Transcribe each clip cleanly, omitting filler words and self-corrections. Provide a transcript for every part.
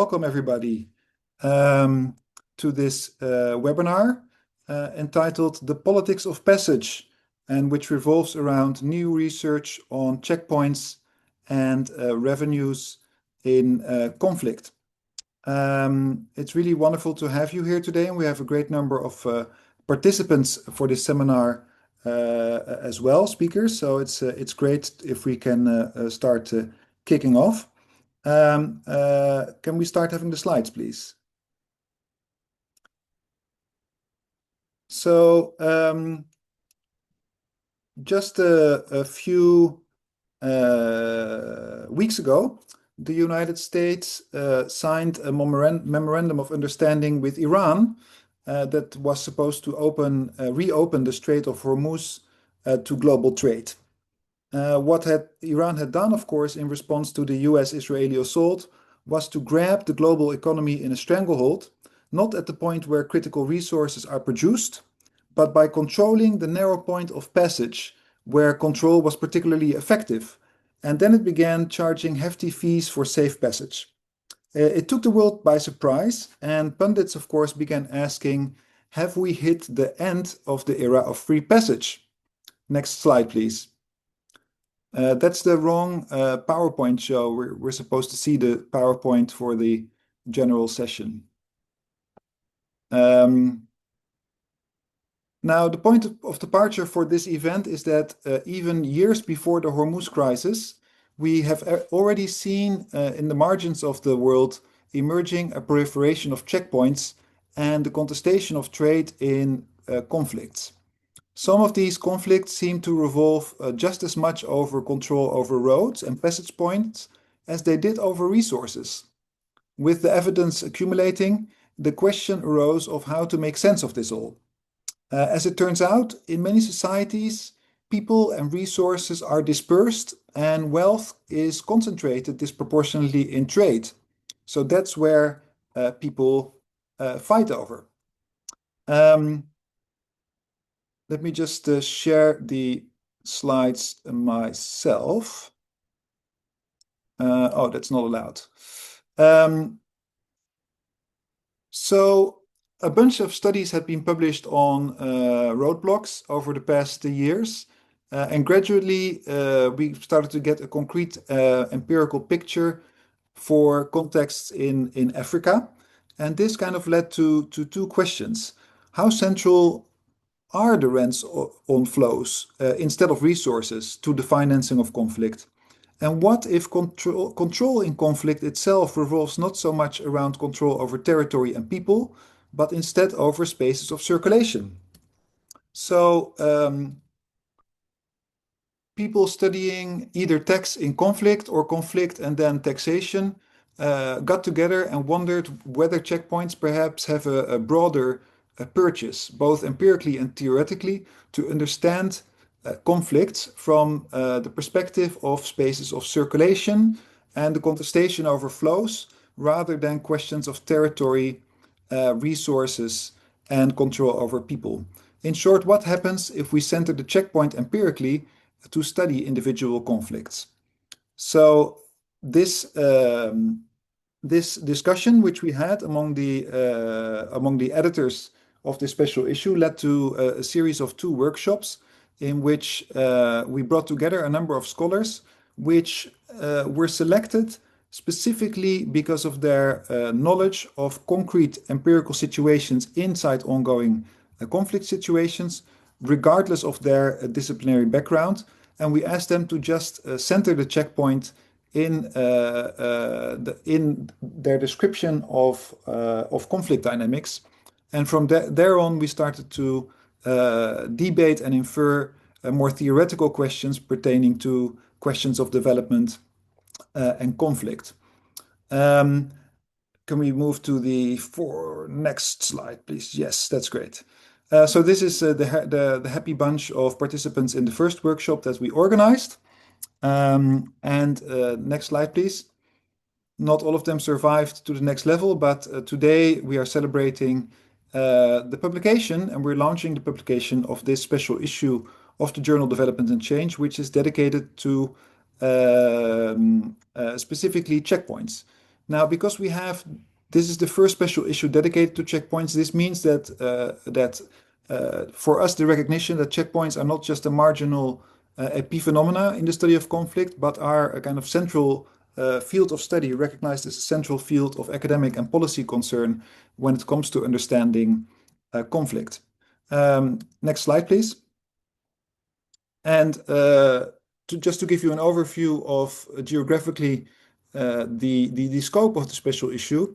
Welcome everybody to this webinar entitled The Politics of Passage, and which revolves around new research on checkpoints and revenues in conflict. It's really wonderful to have you here today, and we have a great number of participants for this seminar as well, speakers. So it's great if we can start kicking off. Can we start having the slides, please? So just a few weeks ago, the United States signed a memorandum of understanding with Iran that was supposed to reopen the Strait of Hormuz to global trade. What Iran had done, of course, in response to the US-Israeli assault, was to grab the global economy in a stranglehold, not at the point where critical resources are produced, but by controlling the narrow point of passage where control was particularly effective. And then it began charging hefty fees for safe passage. It took the world by surprise, and pundits, of course, began asking, have we hit the end of the era of free passage? Next slide, please. That's the wrong PowerPoint show. We're supposed to see the PowerPoint for the general session. Now, the point of departure for this event is that even years before the Hormuz crisis, we have already seen in the margins of the world emerging a proliferation of checkpoints and the contestation of trade in conflicts. Some of these conflicts seem to revolve just as much over control over roads and passage points as they did over resources. With the evidence accumulating, the question arose of how to make sense of this all. As it turns out, in many societies, people and resources are dispersed and wealth is concentrated disproportionately in trade. So that's where people fight over. Let me just share the slides myself. Oh, that's not allowed. So a bunch of studies have been published on roadblocks over the past years. And gradually, we started to get a concrete empirical picture for contexts in Africa. And this kind of led to two questions. How central are the rents on flows instead of resources to the financing of conflict? And what if control in conflict itself revolves not so much around control over territory and people, but instead over spaces of circulation? So people studying either tax in conflict or conflict and then taxation got together and wondered whether checkpoints perhaps have a broader purchase, both empirically and theoretically, to understand conflicts from the perspective of spaces of circulation and the contestation over flows, rather than questions of territory, resources, and control over people. In short, what happens if we center the checkpoint empirically to study individual conflicts? So this discussion, which we had among the editors of this special issue, led to a series of two workshops in which we brought together a number of scholars which were selected specifically because of their knowledge of concrete empirical situations inside ongoing conflict situations, regardless of their disciplinary background. And we asked them to just center the checkpoint in their description of conflict dynamics. And from there on, we started to debate and infer more theoretical questions pertaining to questions of development and conflict. Can we move to the next slide, please? Yes, that's great. So this is the happy bunch of participants in the first workshop that we organized. Next slide, please. Not all of them survived to the next level, but today we are celebrating the publication, and we're launching the publication of this special issue of the journal Development and Change, which is dedicated to specifically checkpoints. Now, because this is the first special issue dedicated to checkpoints, this means that for us, the recognition that checkpoints are not just a marginal epiphenomena in the study of conflict, but are a kind of central field of study, recognized as a central field of academic and policy concern when it comes to understanding conflict. Next slide, please. And just to give you an overview of geographically the scope of the special issue,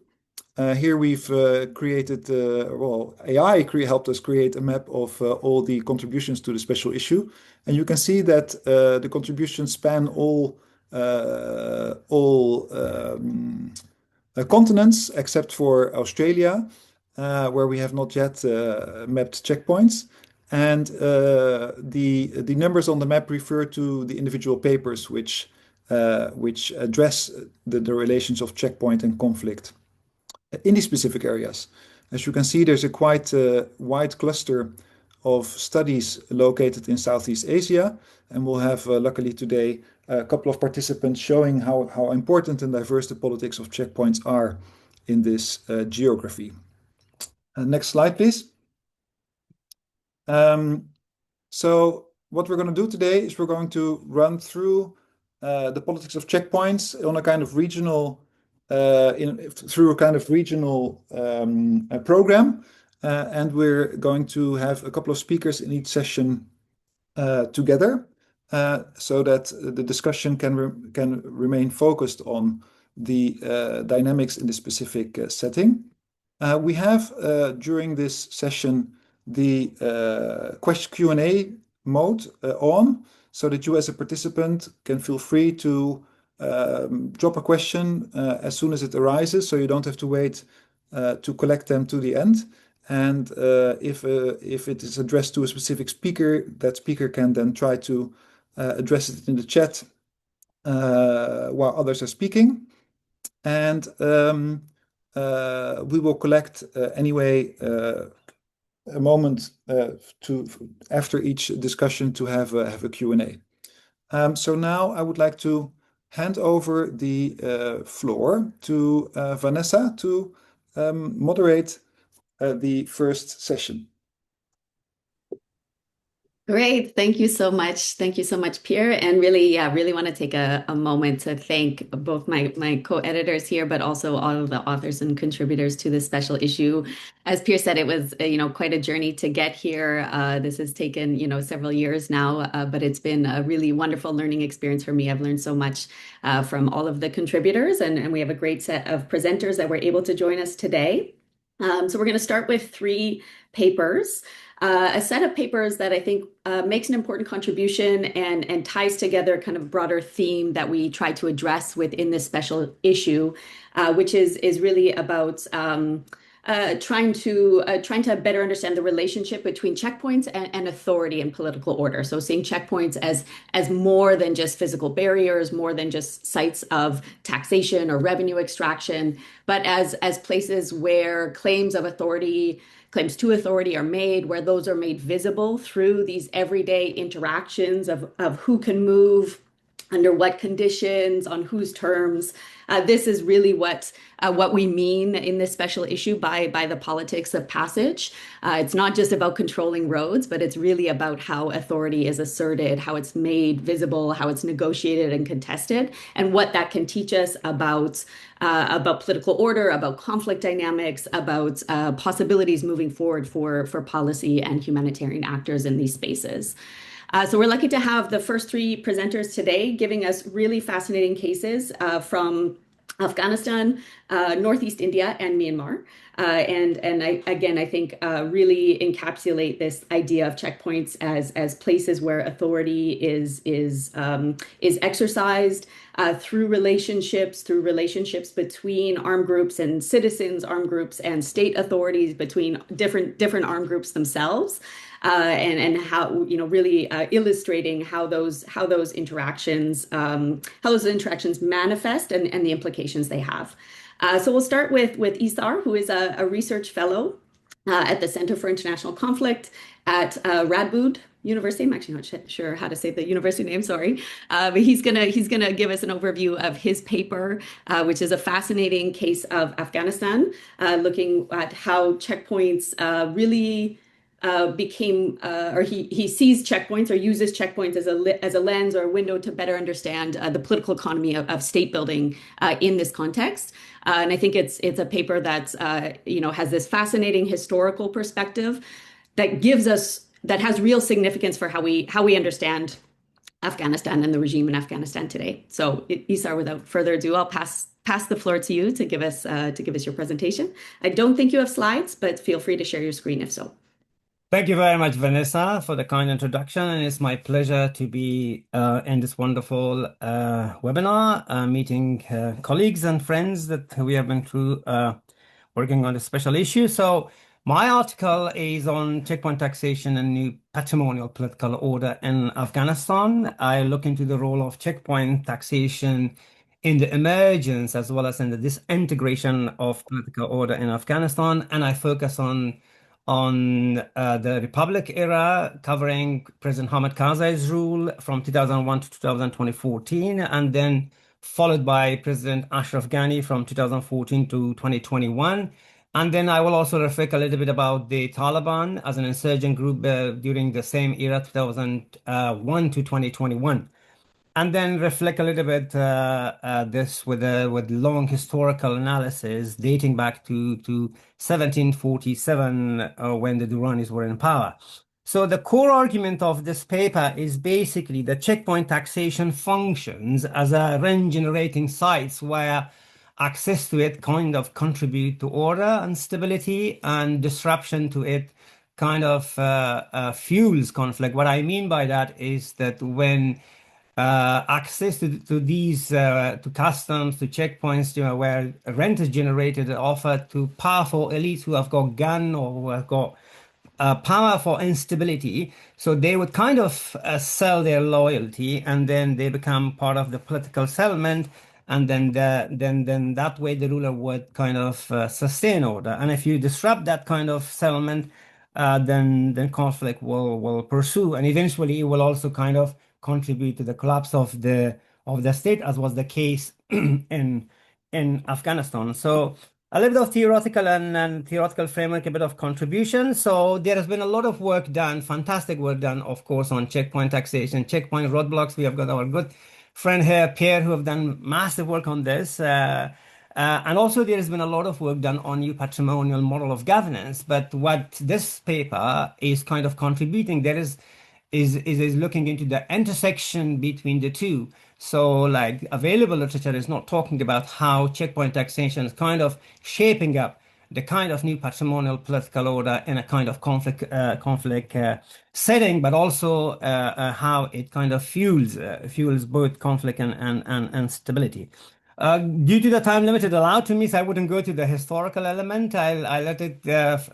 here we've created, AI helped us create a map of all the contributions to the special issue. And you can see that the contributions span all continents except for Australia, where we have not yet mapped checkpoints. And the numbers on the map refer to the individual papers which address the relations of checkpoint and conflict in these specific areas. As you can see, there's a quite wide cluster of studies located in Southeast Asia, and we'll have, luckily today, a couple of participants showing how important and diverse the politics of checkpoints are in this geography. Next slide, please. So what we're going to do today is we're going to run through the politics of checkpoints on a kind of regional through a kind of regional program, and we're going to have a couple of speakers in each session together, so that the discussion can remain focused on the dynamics in the specific setting. We have during this session the question Q&A mode on, so that you as a participant can feel free to drop a question as soon as it arises, so you don't have to wait to collect them to the end. And if it is addressed to a specific speaker, that speaker can then try to address it in the chat while others are speaking. And we will collect anyway a moment after each discussion to have a Q&A. So now I would like to hand over the floor to Vanessa to moderate the first session. Great. Thank you so much. Thank you so much, Pierre. And really want to take a moment to thank both my co-editors here, but also all of the authors and contributors to this special issue. As Pierre said, it was, quite a journey to get here. This has taken, several years now, but it's been a really wonderful learning experience for me. I've learned so much from all of the contributors, and we have a great set of presenters that were able to join us today. So we're going to start with 3 papers. A set of papers that I think makes an important contribution and ties together kind of broader theme that we try to address within this special issue, which is really about trying to better understand the relationship between checkpoints and authority and political order. So seeing checkpoints as more than just physical barriers, more than just sites of taxation or revenue extraction, but as places where claims to authority are made, where those are made visible through these everyday interactions of who can move, under what conditions, on whose terms. This is really what we mean in this special issue by the politics of passage. It's not just about controlling roads, but it's really about how authority is asserted, how it's made visible, how it's negotiated and contested, and what that can teach us about political order, about conflict dynamics, about possibilities moving forward for policy and humanitarian actors in these spaces. So we're lucky to have the first 3 presenters today giving us really fascinating cases from Afghanistan, Northeast India, and Myanmar. I think really encapsulate this idea of checkpoints as places where authority is exercised through relationships between armed groups and citizens, armed groups and state authorities, between different armed groups themselves. And how, really illustrating how those interactions manifest and the implications they have. So we'll start with Isar, who is a research fellow at the Center for International Conflict at Radboud University. I'm actually not sure how to say the university name, sorry. But he's gonna give us an overview of his paper, which is a fascinating case of Afghanistan, looking at how checkpoints really became, or he sees checkpoints or uses checkpoints as a lens or a window to better understand the political economy of state building in this context. And I think it's a paper that's has this fascinating historical perspective that has real significance for how we understand Afghanistan and the regime in Afghanistan today. So, Isar, without further ado, I'll pass the floor to you to give us your presentation. I don't think you have slides, but feel free to share your screen if so. Thank you very much, Vanessa, for the kind introduction. And it's my pleasure to be in this wonderful webinar, meeting colleagues and friends that we have been through working on a special issue. So my article is on checkpoint taxation and new patrimonial political order in Afghanistan. I look into the role of checkpoint taxation in the emergence as well as in the disintegration of political order in Afghanistan. And I focus on the Republic era, covering President Hamid Karzai's rule from 2001 to 2014, and then followed by President Ashraf Ghani from 2014 to 2021. And then I will also reflect a little bit about the Taliban as an insurgent group during the same era, 2001 to 2021. And then reflect a little bit this with long historical analysis dating back to 1747 when the Duranis were in power. So the core argument of this paper is basically that checkpoint taxation functions as a rent-generating sites where access to it kind of contribute to order and stability, and disruption to it kind of fuels conflict. What I mean by that is that when access to these to customs, to checkpoints, where rent is generated and offered to powerful elites who have got gun or who have got power for instability. So they would kind of sell their loyalty, and then they become part of the political settlement. And then then that way the ruler would kind of sustain order. And if you disrupt that kind of settlement, then conflict will pursue, and eventually it will also kind of contribute to the collapse of the state, as was the case in Afghanistan. So a little bit of theoretical and theoretical framework, a bit of contribution. So there has been a lot of work done, fantastic work done, of course, on checkpoint taxation, checkpoint roadblocks. We have got our good friend here, Pierre, who have done massive work on this. And also there has been a lot of work done on new patrimonial model of governance. But what this paper is kind of contributing, there is looking into the intersection between the two. So like available literature is not talking about how checkpoint taxation is kind of shaping up the kind of new patrimonial political order in a kind of conflict setting, but also how it kind of fuels both conflict and stability. Due to the time limited allowed to me, so I wouldn't go to the historical element. I let it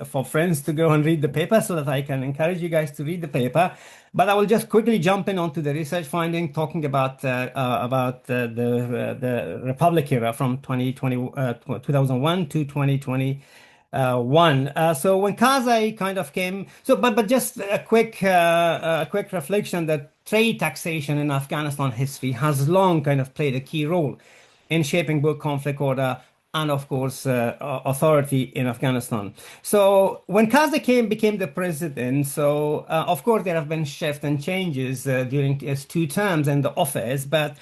for friends to go and read the paper so that I can encourage you guys to read the paper. But I will just quickly jump in onto the research finding, talking about the Republic era from 2001 to 2021. So when Karzai kind of came, but just a quick reflection that trade taxation in Afghanistan history has long kind of played a key role in shaping both conflict order and, of course, authority in Afghanistan. So when Karzai became the president, so of course there have been shifts and changes during his 2 terms in the office, but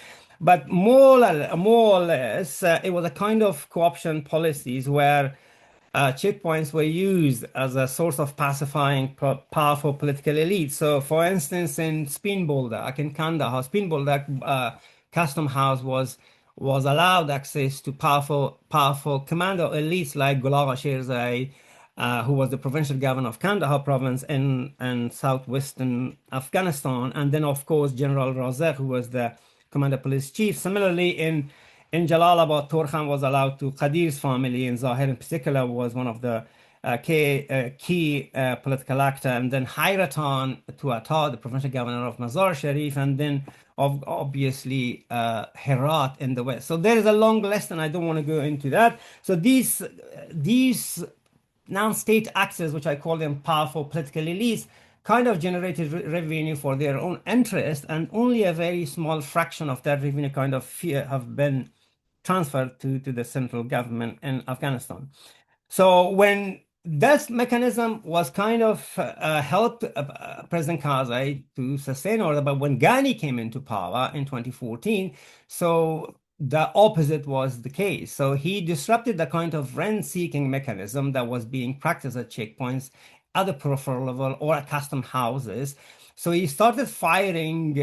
more or less it was a kind of co-option policies where checkpoints were used as a source of pacifying powerful political elites. So, for instance, in Spin Boldak, in Kandahar, Spin Boldak custom house was allowed access to powerful commando elites like Gulagha Sherzai, who was the provincial governor of Kandahar province in southwestern Afghanistan, and then of course General Razak, who was the commander police chief. Similarly, in Jalalabad, Torkhan was allowed to Qadir's family, and Zahir in particular was one of the key political actor, and then Hayratan to Atta, the provincial governor of Mazar Sharif, and then obviously Herat in the west. So there is a long list, and I don't want to go into that. So these non-state actors, which I call them powerful political elites, kind of generated revenue for their own interest, and only a very small fraction of that revenue kind of have been transferred to the central government in Afghanistan. So when this mechanism was kind of helped President Karzai to sustain order, but when Ghani came into power in 2014, so the opposite was the case. So he disrupted the kind of rent-seeking mechanism that was being practiced at checkpoints at the peripheral level or at custom houses. So he started firing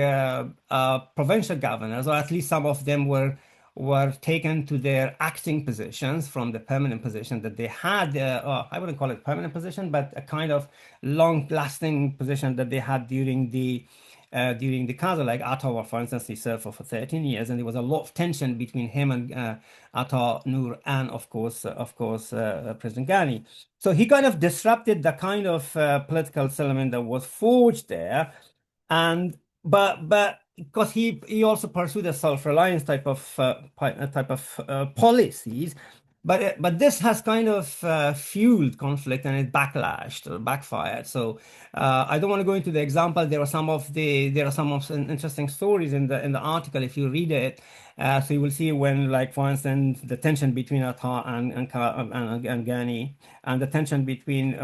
provincial governors, or at least some of them were taken to their acting positions from the permanent position that they had. I wouldn't call it permanent position, but a kind of long-lasting position that they had during the Karzai. Like Atta, for instance, he served for 13 years, and there was a lot of tension between him and Atta Nur, and of course, President Ghani. So he kind of disrupted the kind of political settlement that was forged there, and but because he also pursued a self-reliance type of policies, but this has kind of fueled conflict, and it backlashed or backfired. So I don't want to go into the example. There are some interesting stories in the article if you read it. So you will see when, like, for instance, the tension between Atta and Ghani, and the tension between,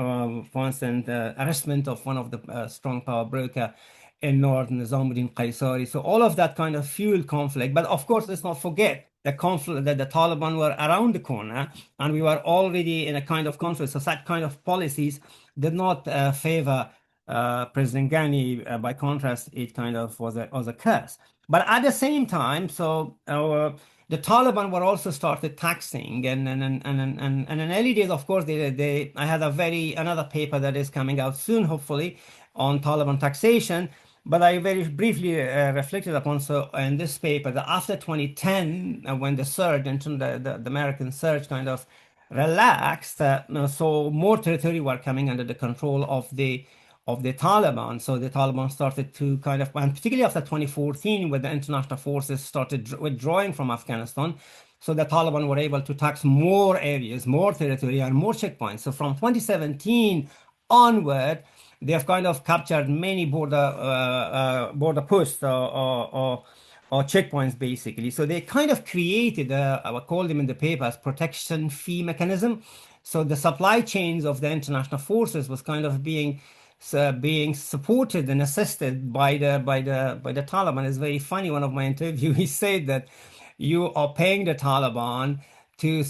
for instance, the arrestment of one of the strong power broker in North, Nizamuddin Qaisari. So all of that kind of fueled conflict. But of course, let's not forget the conflict that the Taliban were around the corner, and we were already in a kind of conflict. So that kind of policies did not favor President Ghani. By contrast, it kind of was a curse. But at the same time, so the Taliban were also started taxing, and in early days, of course, I had another paper that is coming out soon, hopefully, on Taliban taxation. But I very briefly reflected upon, so in this paper, that after 2010, when the surge, the American surge kind of relaxed, so more territory were coming under the control of the Taliban. So the Taliban started to kind of, and particularly after 2014, when the international forces started withdrawing from Afghanistan, so the Taliban were able to tax more areas, more territory, and more checkpoints. So from 2017 onward, they have kind of captured many border posts or checkpoints, basically. So they kind of created I would call them in the paper as protection fee mechanism. So the supply chains of the international forces was kind of being supported and assisted by the Taliban. It's very funny. One of my interviews said that you are paying the Taliban to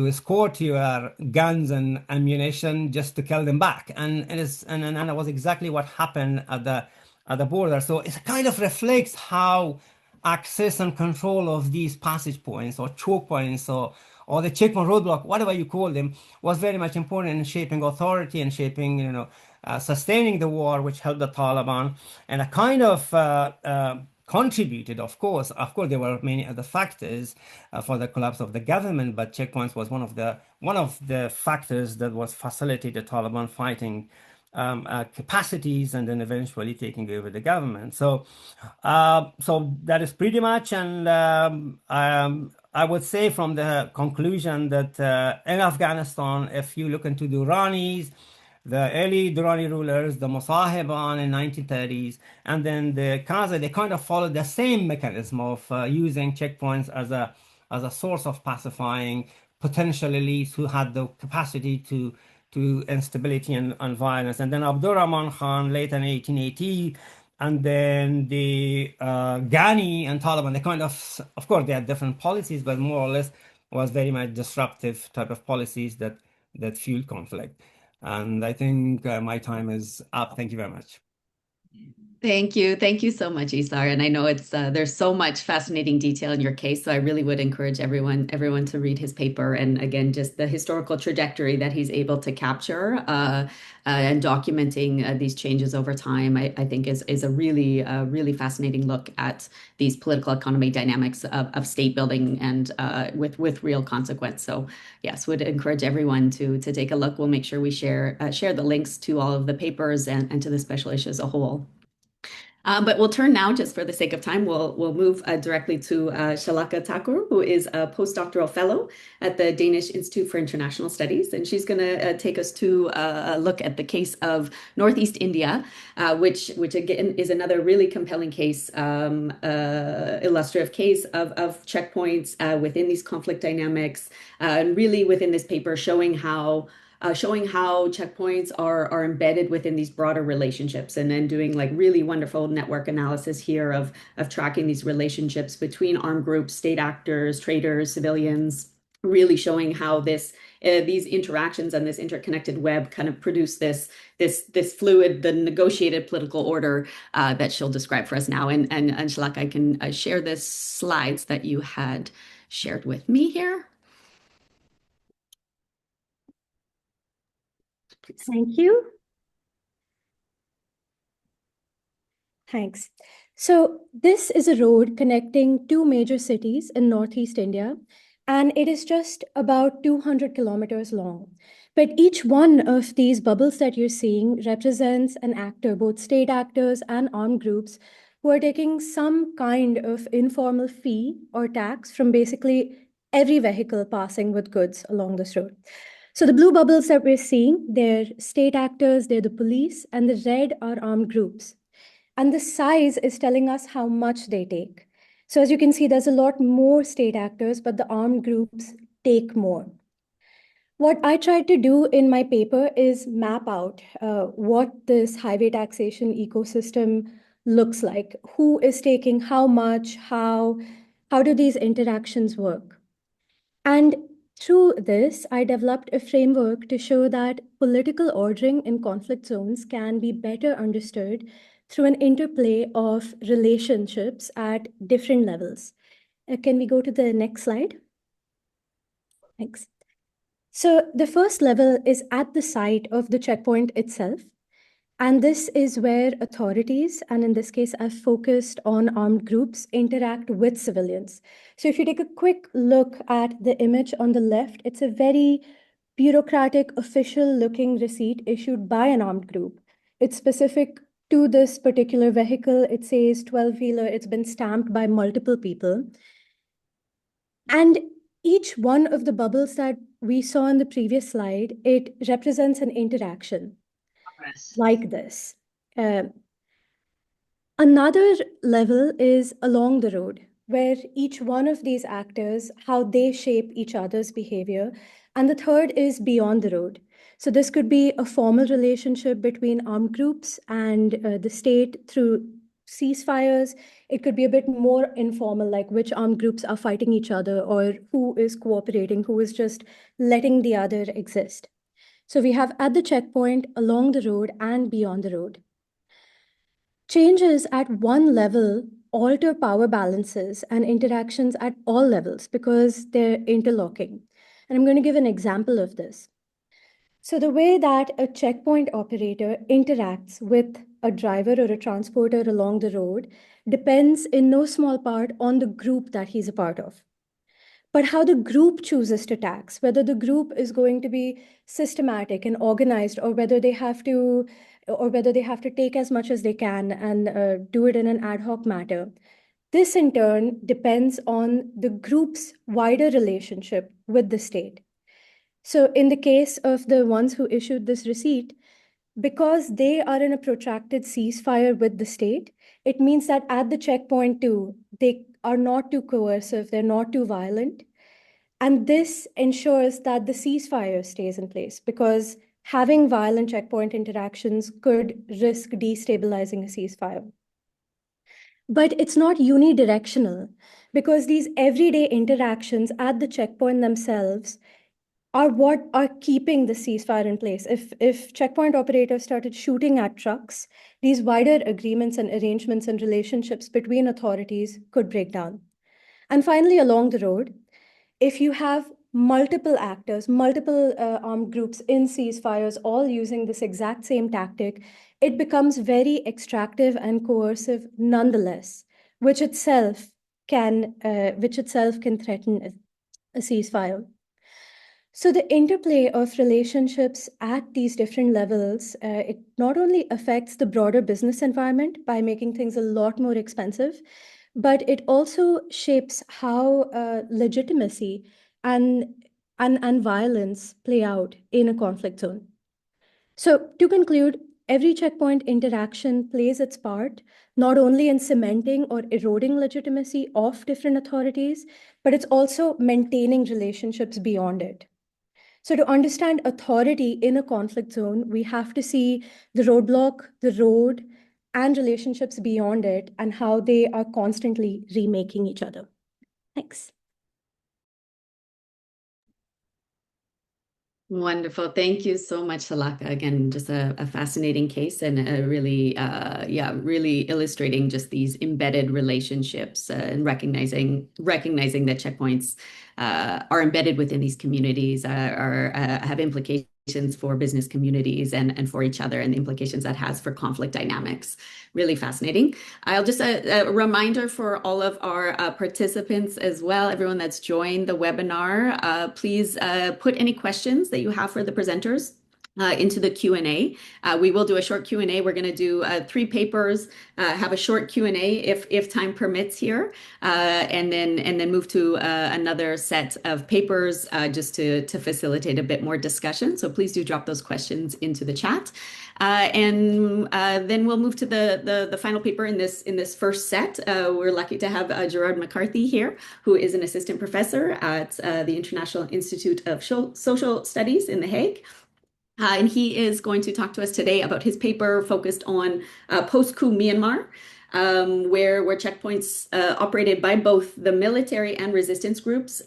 escort your guns and ammunition just to kill them back, and that was exactly what happened at the border. So it kind of reflects how access and control of these passage points or choke points or the checkpoint roadblock, whatever you call them, was very much important in shaping authority and shaping, sustaining the war, which helped the Taliban, and a kind of contributed, of course. There were many other factors for the collapse of the government, but checkpoints was one of the factors that was facilitated Taliban fighting capacities and then eventually taking over the government. So that is pretty much, and I would say from the conclusion that in Afghanistan, if you look into the Duranis, the early Durrani rulers, the Mosahiban in 1930s, and then the Karzai, they kind of followed the same mechanism of using checkpoints as a source of pacifying potential elites who had the capacity to instability and violence. And then Abdurrahman Khan later in 1880, and then the Ghani and Taliban, they kind of course, they had different policies, but more or less was very much disruptive type of policies that fueled conflict. And I think my time is up. Thank you very much. Thank you. Thank you so much, Isar. And I know it's there's so much fascinating detail in your case. So I really would encourage everyone to read his paper. And again, just the historical trajectory that he's able to capture and documenting these changes over time, I think is a really fascinating look at these political economy dynamics of state building and with real consequence. So yes, would encourage everyone to take a look. We'll make sure we share the links to all of the papers and to the special issue as a whole. But we'll turn now, just for the sake of time, we'll move directly to Shalaka Thakur, who is a postdoctoral fellow at the Danish Institute for International Studies, and she's going to take us to a look at the case of Northeast India, which again is another really compelling case, illustrative case of checkpoints within these conflict dynamics, and really within this paper showing how checkpoints are embedded within these broader relationships, and then doing like really wonderful network analysis here of tracking these relationships between armed groups, state actors, traders, civilians, really showing how these interactions and this interconnected web kind of produce this fluid, the negotiated political order that she'll describe for us now. And Shalak, I can share the slides that you had shared with me here. Please. Thank you. Thanks. So this is a road connecting two major cities in Northeast India, and it is just about 200 kilometers long. But each one of these bubbles that you're seeing represents an actor, both state actors and armed groups, who are taking some kind of informal fee or tax from basically every vehicle passing with goods along this road. So the blue bubbles that we're seeing, they're state actors, they're the police, and the red are armed groups. And the size is telling us how much they take. So as you can see, there's a lot more state actors, but the armed groups take more. What I tried to do in my paper is map out what this highway taxation ecosystem looks like. Who is taking how much, how do these interactions work? And through this, I developed a framework to show that political ordering in conflict zones can be better understood through an interplay of relationships at different levels. Can we go to the next slide? Thanks. So the first level is at the site of the checkpoint itself. And this is where authorities, and in this case, I've focused on armed groups, interact with civilians. So if you take a quick look at the image on the left, it's a very bureaucratic, official-looking receipt issued by an armed group. It's specific to this particular vehicle. It says 12-wheeler. It's been stamped by multiple people. And each one of the bubbles that we saw in the previous slide, it represents an interaction. Like this. Another level is along the road, where each one of these actors, how they shape each other's behavior. And the third is beyond the road. So this could be a formal relationship between armed groups and the state through ceasefires. It could be a bit more informal, like which armed groups are fighting each other, or who is cooperating, who is just letting the other exist. So we have at the checkpoint, along the road, and beyond the road. Changes at one level alter power balances and interactions at all levels because they're interlocking. And I'm going to give an example of this. So the way that a checkpoint operator interacts with a driver or a transporter along the road depends in no small part on the group that he's a part of. But how the group chooses to tax, whether the group is going to be systematic and organized, or whether they have to take as much as they can and do it in an ad hoc manner. This in turn depends on the group's wider relationship with the state. So in the case of the ones who issued this receipt, because they are in a protracted ceasefire with the state, it means that at the checkpoint too, they are not too coercive, they're not too violent. And this ensures that the ceasefire stays in place, because having violent checkpoint interactions could risk destabilizing a ceasefire. But it's not unidirectional, because these everyday interactions at the checkpoint themselves are what are keeping the ceasefire in place. If checkpoint operators started shooting at trucks, these wider agreements and arrangements and relationships between authorities could break down. And finally, along the road, if you have multiple actors, multiple armed groups in ceasefires, all using this exact same tactic, it becomes very extractive and coercive nonetheless, which itself can threaten a ceasefire. So the interplay of relationships at these different levels, it not only affects the broader business environment by making things a lot more expensive, but it also shapes how legitimacy and, and violence play out in a conflict zone. So to conclude, every checkpoint interaction plays its part, not only in cementing or eroding legitimacy of different authorities, but it's also maintaining relationships beyond it. So to understand authority in a conflict zone, we have to see the roadblock, the road, and relationships beyond it, and how they are constantly remaking each other. Thanks. Wonderful. Thank you so much, Salaka. Again, just a fascinating case and a really, really illustrating just these embedded relationships and recognizing that checkpoints are embedded within these communities, have implications for business communities and for each other, and the implications that has for conflict dynamics. Really fascinating. I'll just a reminder for all of our participants as well, everyone that's joined the webinar, please put any questions that you have for the presenters into the Q&A. We will do a short Q&A. We're going to do 3 papers, have a short Q&A if time permits here, and then move to another set of papers just to facilitate a bit more discussion. So please do drop those questions into the chat. And then we'll move to the final paper in this first set. We're lucky to have Gerard McCarthy here, who is an assistant professor at the International Institute of Social Studies in The Hague. And he is going to talk to us today about his paper focused on post-coup Myanmar, where checkpoints operated by both the military and resistance groups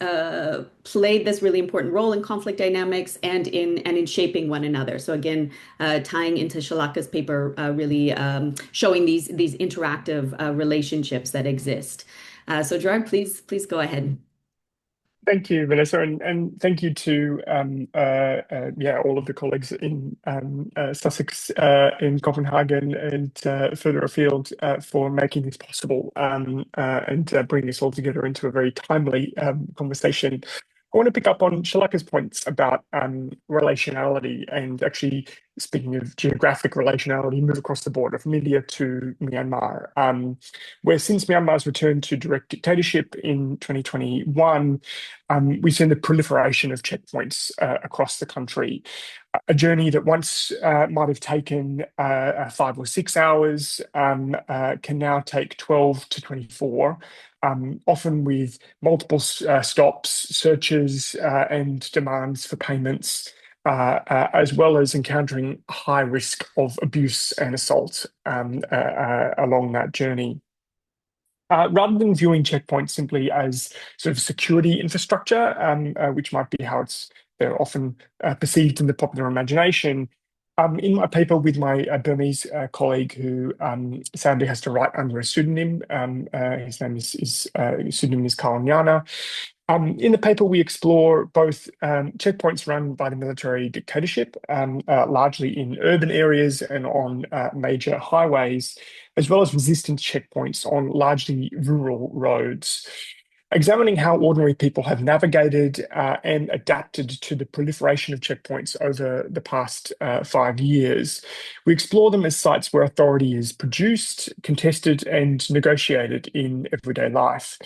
played this really important role in conflict dynamics and in shaping one another. So again, tying into Shalaka's paper, really showing these interactive relationships that exist. So Gerard, please go ahead. Thank you, Vanessa, and thank you to all of the colleagues in Sussex, in Copenhagen, and further afield for making this possible and bringing us all together into a very timely conversation. I want to pick up on Shalaka's points about relationality, and actually, speaking of geographic relationality, move across the border from India to Myanmar, where since Myanmar's return to direct dictatorship in 2021, we've seen the proliferation of checkpoints across the country. A journey that once might have taken 5 or 6 hours can now take 12 to 24. Often with multiple stops, searches, and demands for payments, as well as encountering a high risk of abuse and assault along that journey. Rather than viewing checkpoints simply as sort of security infrastructure, which might be how they're often perceived in the popular imagination, in my paper with my Burmese colleague, who sadly has to write under a pseudonym, his name is pseudonym is Karl Nyana. In the paper, we explore both checkpoints run by the military dictatorship, largely in urban areas and on major highways, as well as resistance checkpoints on largely rural roads. Examining how ordinary people have navigated and adapted to the proliferation of checkpoints over the past 5 years, we explore them as sites where authority is produced, contested, and negotiated in everyday life,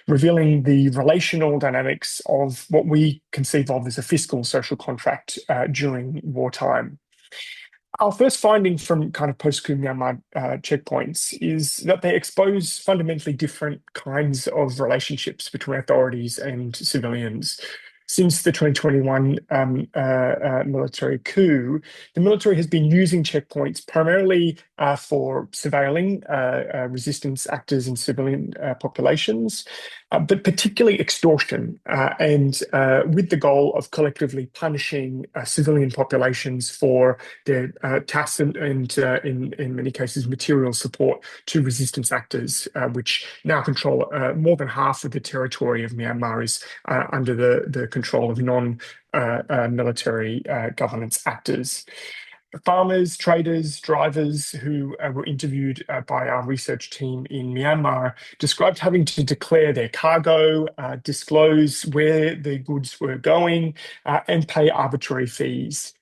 revealing the relational dynamics of what we conceive of as a fiscal social contract during wartime. Our first finding from kind of post-coup Myanmar checkpoints is that they expose fundamentally different kinds of relationships between authorities and civilians. Since the 2021 military coup, the military has been using checkpoints primarily for surveilling resistance actors and civilian populations, but particularly extortion, and with the goal of collectively punishing civilian populations for their tacit and in many cases, material support to resistance actors, which now control more than half of the territory of Myanmar is under the control of non-military governance actors. Farmers, traders, drivers who were interviewed by our research team in Myanmar described having to declare their cargo, disclose where the goods were going, and pay arbitrary fees.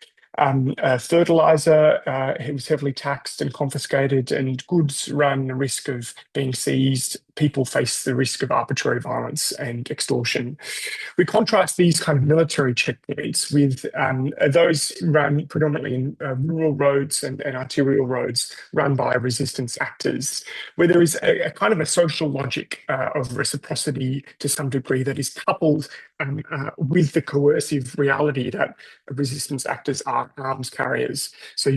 Fertilizer it was heavily taxed and confiscated, and goods run the risk of being seized. People face the risk of arbitrary violence and extortion. We contrast these kind of military checkpoints with those run predominantly in rural roads and arterial roads run by resistance actors, where there is a kind of a social logic of reciprocity to some degree that is coupled with the coercive reality that resistance actors are arms carriers. So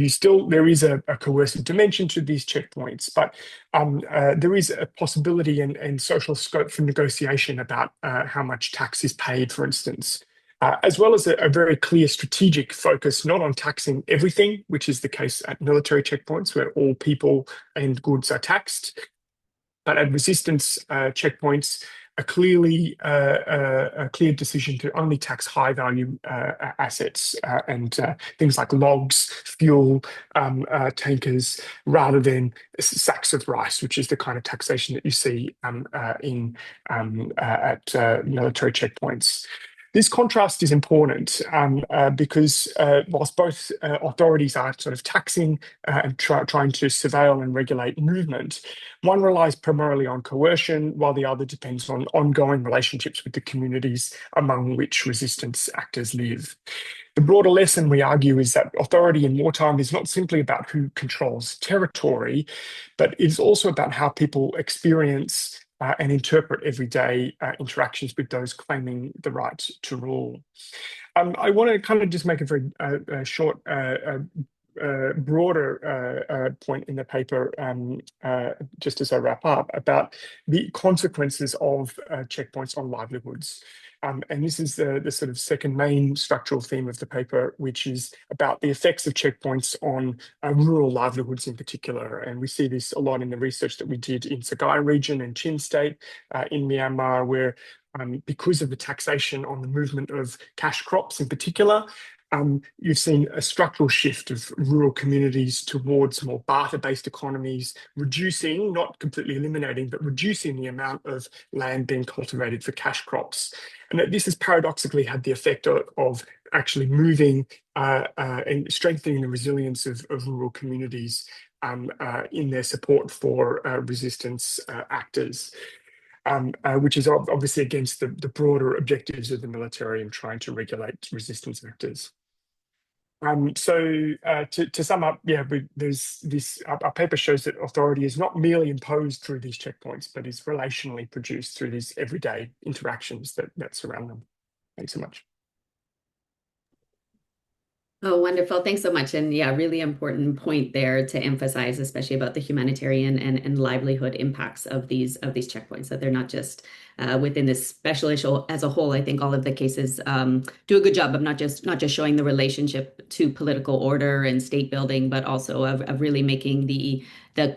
there is a coercive dimension to these checkpoints, but there is a possibility and social scope for negotiation about how much tax is paid, for instance, as well as a very clear strategic focus not on taxing everything, which is the case at military checkpoints where all people and goods are taxed, but at resistance checkpoints, a clear decision to only tax high value assets and things like logs, fuel, tankers, rather than sacks of rice, which is the kind of taxation that you see at military checkpoints. This contrast is important because whilst both authorities are sort of taxing and trying to surveil and regulate movement, one relies primarily on coercion, while the other depends on ongoing relationships with the communities among which resistance actors live. The broader lesson, we argue, is that authority in wartime is not simply about who controls territory, but is also about how people experience and interpret everyday interactions with those claiming the right to rule. I want to kind of just make a very short, broader point in the paper, just as I wrap up, about the consequences of checkpoints on livelihoods. And this is the sort of second main structural theme of the paper, which is about the effects of checkpoints on rural livelihoods in particular. And we see this a lot in the research that we did in Sagaing region and Chin State in Myanmar, where because of the taxation on the movement of cash crops in particular, you've seen a structural shift of rural communities towards more barter-based economies, reducing, not completely eliminating, but reducing the amount of land being cultivated for cash crops. And that this has paradoxically had the effect of actually moving and strengthening the resilience of rural communities in their support for resistance actors. Which is obviously against the broader objectives of the military in trying to regulate resistance actors. To sum up, there's this. Our paper shows that authority is not merely imposed through these checkpoints, but is relationally produced through these everyday interactions that surround them. Thanks so much. Oh, wonderful. Thanks so much. And yeah, really important point there to emphasize, especially about the humanitarian and livelihood impacts of these checkpoints, that they're not just within this special issue as a whole. I think all of the cases do a good job of not just showing the relationship to political order and state building, but also of really making the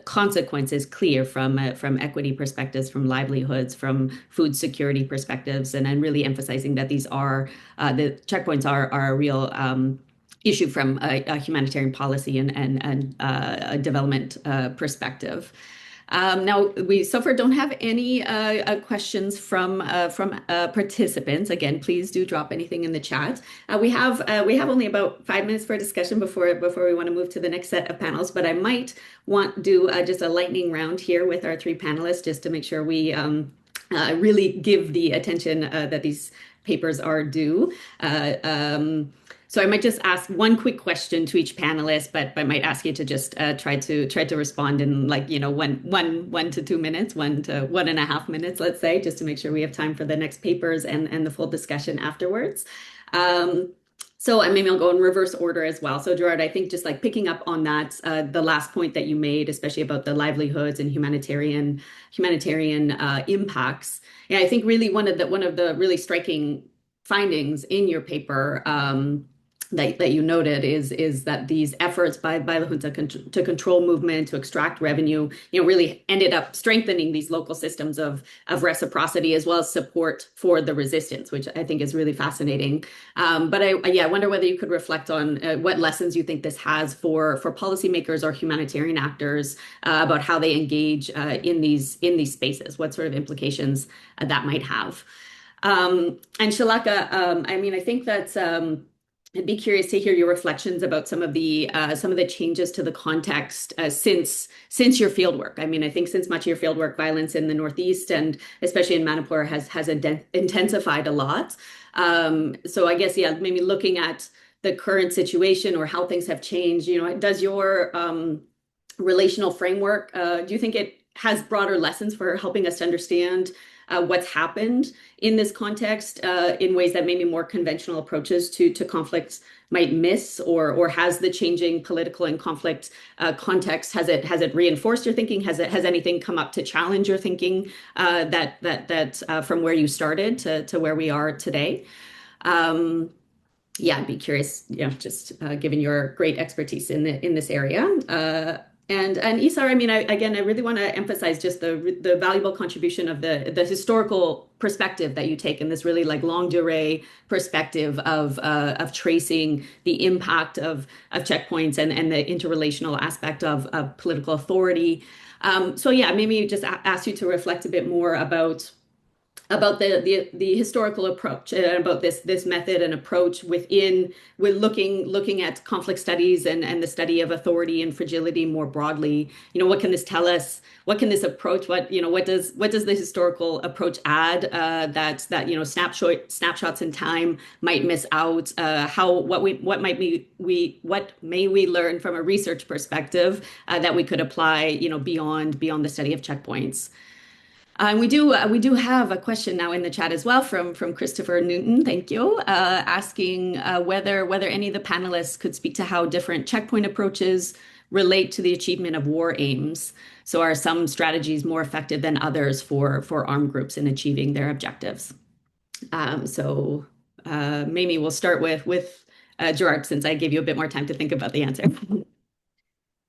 consequences clear from equity perspectives, from livelihoods, from food security perspectives, and then really emphasizing that these are the checkpoints are a real issue from a humanitarian policy and a development perspective. Now, we so far don't have any questions from participants. Again, please do drop anything in the chat. We have only about 5 minutes for discussion before we want to move to the next set of panels. But I might want to do just a lightning round here with our 3 panelists, just to make sure we really give the attention that these papers are due. So I might just ask one quick question to each panelist, but I might ask you to just try to respond in 1 to 2 minutes, 1 to 1.5 minutes, let's say, just to make sure we have time for the next papers and the full discussion afterwards. So maybe I'll go in reverse order as well. So Gerard, I think just picking up on that, the last point that you made, especially about the livelihoods and humanitarian impacts. Yeah, I think really one of the really striking findings in your paper that you noted is that these efforts by the junta to control movement, to extract revenue, really ended up strengthening these local systems of reciprocity as well as support for the resistance, which I think is really fascinating. But I wonder whether you could reflect on what lessons you think this has for policymakers or humanitarian actors about how they engage in these spaces, what sort of implications that might have. And Shalaka, I think that's I'd be curious to hear your reflections about some of the changes to the context since your fieldwork. I think since much of your fieldwork, violence in the Northeast and especially in Manipur has intensified a lot. So I guess maybe looking at the current situation or how things have changed. Does your relational framework do you think it has broader lessons for helping us to understand what's happened in this context in ways that maybe more conventional approaches to conflicts might miss, or has the changing political and conflict context, has it reinforced your thinking? Has anything come up to challenge your thinking that from where you started to where we are today? I'd be curious, just given your great expertise in this area. And Isar, I really want to emphasize just the valuable contribution of the historical perspective that you take in this really like longue durée perspective of tracing the impact of checkpoints and the interrelational aspect of political authority. Maybe just ask you to reflect a bit more about the historical approach and about this method and approach with looking at conflict studies and the study of authority and fragility more broadly. What can this tell us? What can this approach? What does the historical approach add that snapshots in time might miss out? What may we learn from a research perspective that we could apply beyond the study of checkpoints? We do have a question now in the chat as well from Christopher Newton. Thank you, asking whether any of the panelists could speak to how different checkpoint approaches relate to the achievement of war aims. So, are some strategies more effective than others for armed groups in achieving their objectives? Maybe we'll start with Gerard, since I gave you a bit more time to think about the answer.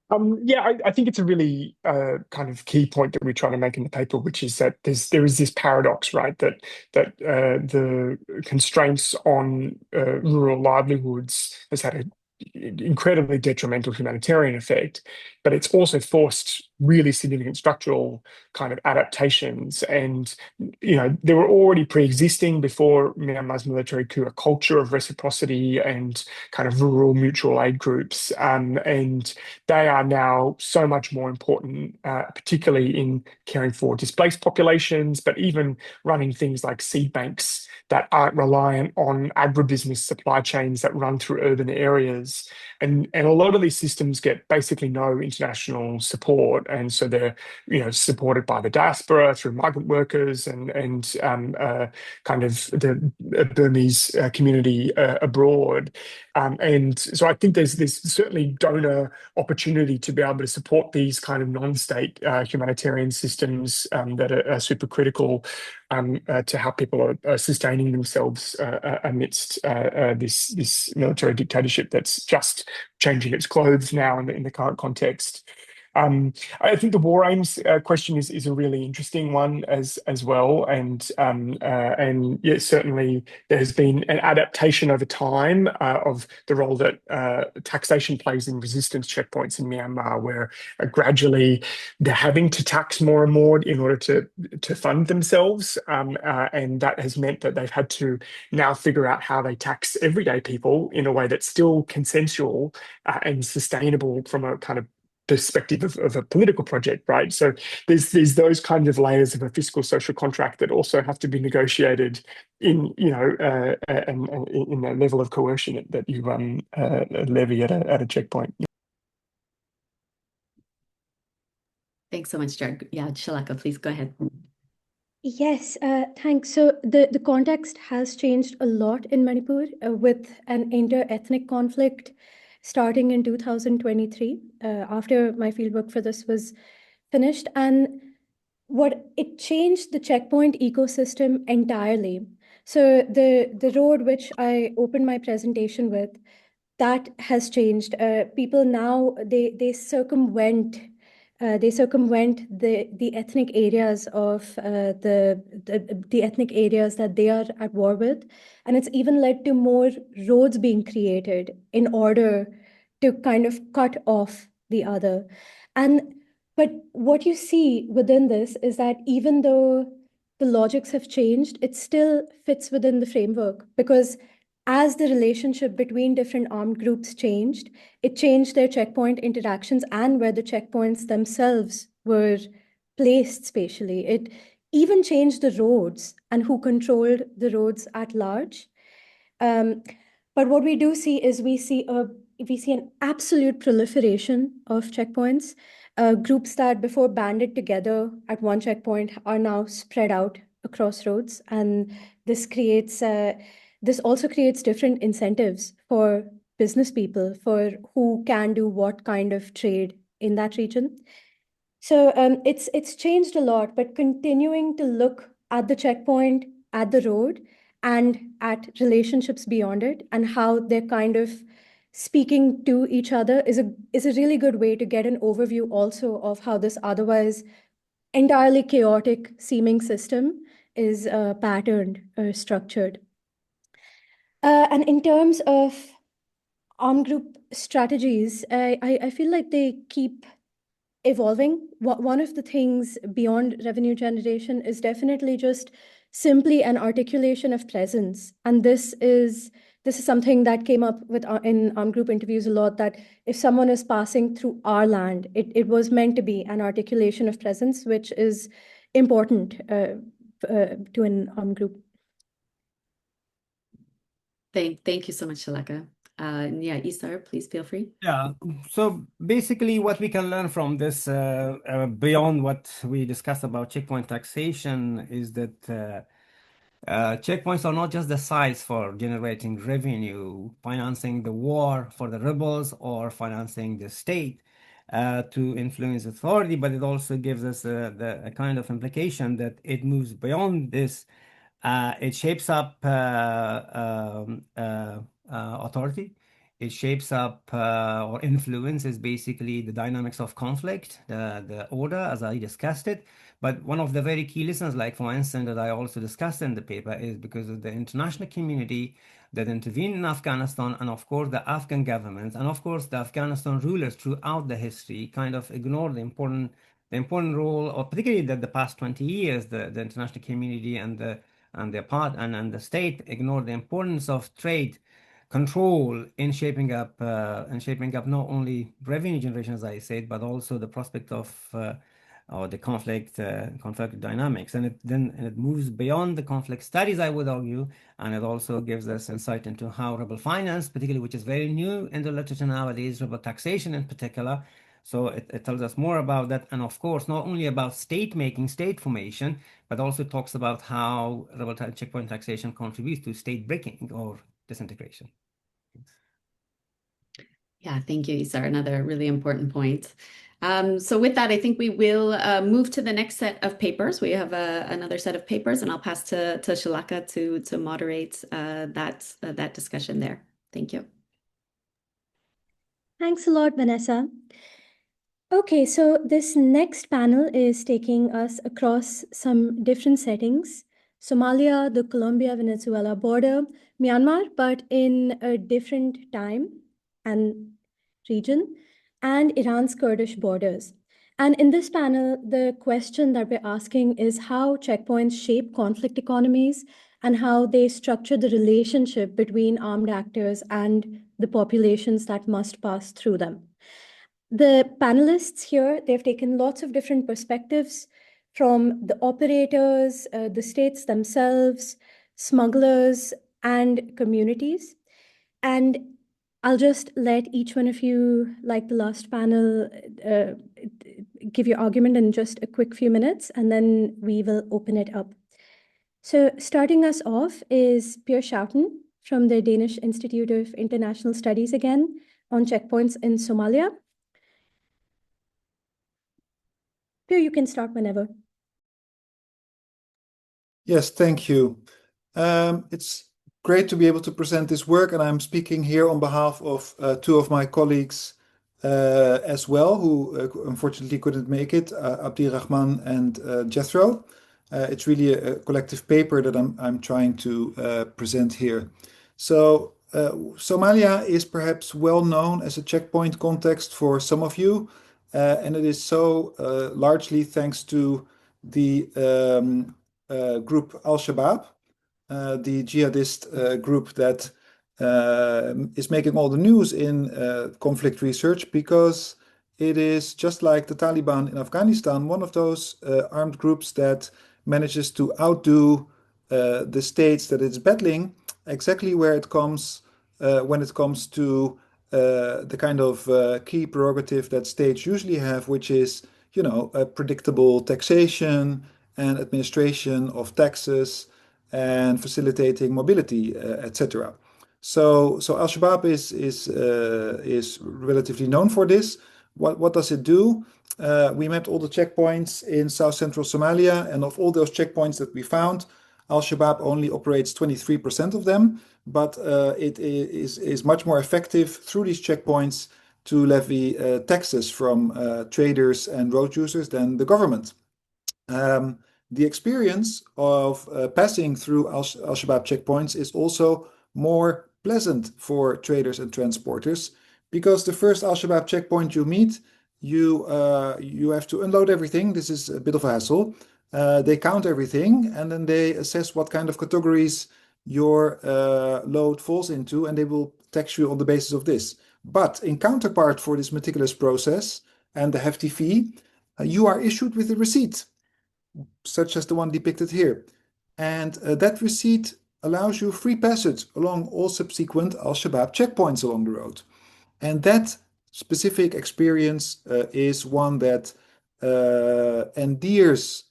I think it's a really kind of key point that we're trying to make in the paper, which is that there is this paradox, right? That the constraints on rural livelihoods has had an incredibly detrimental humanitarian effect, but it's also forced really significant structural kind of adaptations. And they were already pre-existing before Myanmar's military coup, a culture of reciprocity and kind of rural mutual aid groups, and they are now so much more important, particularly in caring for displaced populations, but even running things like seed banks that aren't reliant on agribusiness supply chains that run through urban areas. And a lot of these systems get basically no international support. And so they're, supported by the diaspora through migrant workers and kind of the Burmese community abroad. And so I think there's certainly donor opportunity to be able to support these kind of non-state humanitarian systems that are super critical to how people are sustaining themselves amidst this military dictatorship that's just changing its clothes now in the current context. I think the war aims question is a really interesting one as well, and yes, certainly there has been an adaptation over time of the role that taxation plays in resistance checkpoints in Myanmar, where gradually they're having to tax more and more in order to fund themselves, and that has meant that they've had to now figure out how they tax everyday people in a way that's still consensual and sustainable from a kind of perspective of a political project, right? So there's those kind of layers of a fiscal social contract that also have to be negotiated in and in the level of coercion that you levy at a checkpoint. Thanks so much, Jared. Yeah, Shalaka, please go ahead. Yes, thanks. So the context has changed a lot in Manipur with an inter-ethnic conflict starting in 2023, after my fieldwork for this was finished. And it changed the checkpoint ecosystem entirely. So the road which I opened my presentation with that has changed. People now they circumvent the ethnic areas of the ethnic areas that they are at war with, and it's even led to more roads being created in order to kind of cut off the other. But what you see within this is that even though the logics have changed, it still fits within the framework, because as the relationship between different armed groups changed, it changed their checkpoint interactions and where the checkpoints themselves were placed spatially. It even changed the roads and who controlled the roads at large. But what we do see is we see an absolute proliferation of checkpoints. Groups that before banded together at one checkpoint are now spread out across roads, and this also creates different incentives for business people for who can do what kind of trade in that region. So it's changed a lot, but continuing to look at the checkpoint, at the road, and at relationships beyond it, and how they're kind of speaking to each other is a really good way to get an overview also of how this otherwise entirely chaotic seeming system is patterned or structured. And in terms of armed group strategies, I feel like they keep evolving. One of the things beyond revenue generation is definitely just simply an articulation of presence. And this is something that came up with in armed group interviews a lot, that if someone is passing through our land, it was meant to be an articulation of presence, which is important to an armed group. Thank you so much, Shalaka. And yeah, Isar, please feel free. Yeah, so basically what we can learn from this, beyond what we discussed about checkpoint taxation, is that checkpoints are not just the sites for generating revenue, financing the war for the rebels, or financing the state to influence authority, but it also gives us a kind of implication that it moves beyond this. It shapes up authority. It shapes up or influences basically the dynamics of conflict, the order, as I discussed it. But one of the very key lessons, like for instance, that I also discussed in the paper, is because of the international community that intervened in Afghanistan, and of course the Afghan government, and of course the Afghanistan rulers throughout the history kind of ignored the important role, or particularly the past 20 years, the international community and the state ignored the importance of trade control in shaping up not only revenue generation, as I said, but also the prospect of or the conflict dynamics, and it moves beyond the conflict studies, I would argue, and it also gives us insight into how rebel finance, particularly, which is very new in the literature nowadays, rebel taxation in particular. So it tells us more about that, and of course, not only about state making, state formation, but also talks about how rebel checkpoint taxation contributes to state breaking or disintegration. Yeah, thank you, Isar. Another really important point. So with that, I think we will move to the next set of papers. We have another set of papers, and I'll pass to Shalaka to moderate that discussion there. Thank you. Thanks a lot, Vanessa. Okay, so this next panel is taking us across some different settings: Somalia, the Colombia-Venezuela border, Myanmar, but in a different time and region, and Iran's Kurdish borders. And in this panel, the question that we're asking is how checkpoints shape conflict economies and how they structure the relationship between armed actors and the populations that must pass through them. The panelists here, they've taken lots of different perspectives from the operators, the states themselves, smugglers, and communities. And I'll just let each one of you, like the last panel, give your argument in just a quick few minutes, and then we will open it up. So starting us off is Pierre Schouten from the Danish Institute of International Studies again on checkpoints in Somalia. Pierre, you can start whenever. Yes, thank you. It's great to be able to present this work, and I'm speaking here on behalf of two of my colleagues as well, who unfortunately couldn't make it, Abdirahman and Jethro. It's really a collective paper that I'm trying to present here. So Somalia is perhaps well known as a checkpoint context for some of you, and it is so largely thanks to the group Al-Shabaab, the jihadist group that is making all the news in conflict research, because it is just like the Taliban in Afghanistan, one of those armed groups that manages to outdo the states that it's battling exactly where it comes when it comes to the kind of key prerogative that states usually have, which is, you know, a predictable taxation and administration of taxes and facilitating mobility, etc. So Al-Shabaab is relatively known for this. What does it do? We mapped all the checkpoints in South Central Somalia, and of all those checkpoints that we found, Al-Shabaab only operates 23% of them, but it is much more effective through these checkpoints to levy taxes from traders and road users than the government. The experience of passing through Al-Shabaab checkpoints is also more pleasant for traders and transporters, because the first Al-Shabaab checkpoint you meet, you have to unload everything. This is a bit of a hassle. They count everything, and then they assess what kind of categories your load falls into, and they will tax you on the basis of this. But in counterpart for this meticulous process and the hefty fee, you are issued with a receipt, such as the one depicted here. And that receipt allows you free passage along all subsequent Al-Shabaab checkpoints along the road. And that specific experience is one that endears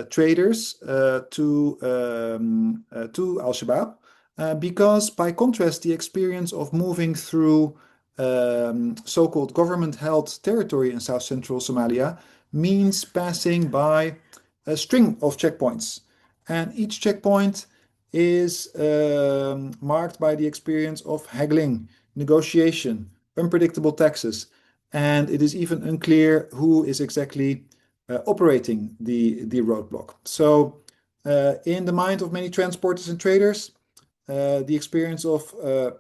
traders to Al-Shabaab, because by contrast, the experience of moving through so-called government-held territory in South Central Somalia means passing by a string of checkpoints. And each checkpoint is marked by the experience of haggling, negotiation, unpredictable taxes, and it is even unclear who is exactly operating the roadblock. So in the mind of many transporters and traders, the experience of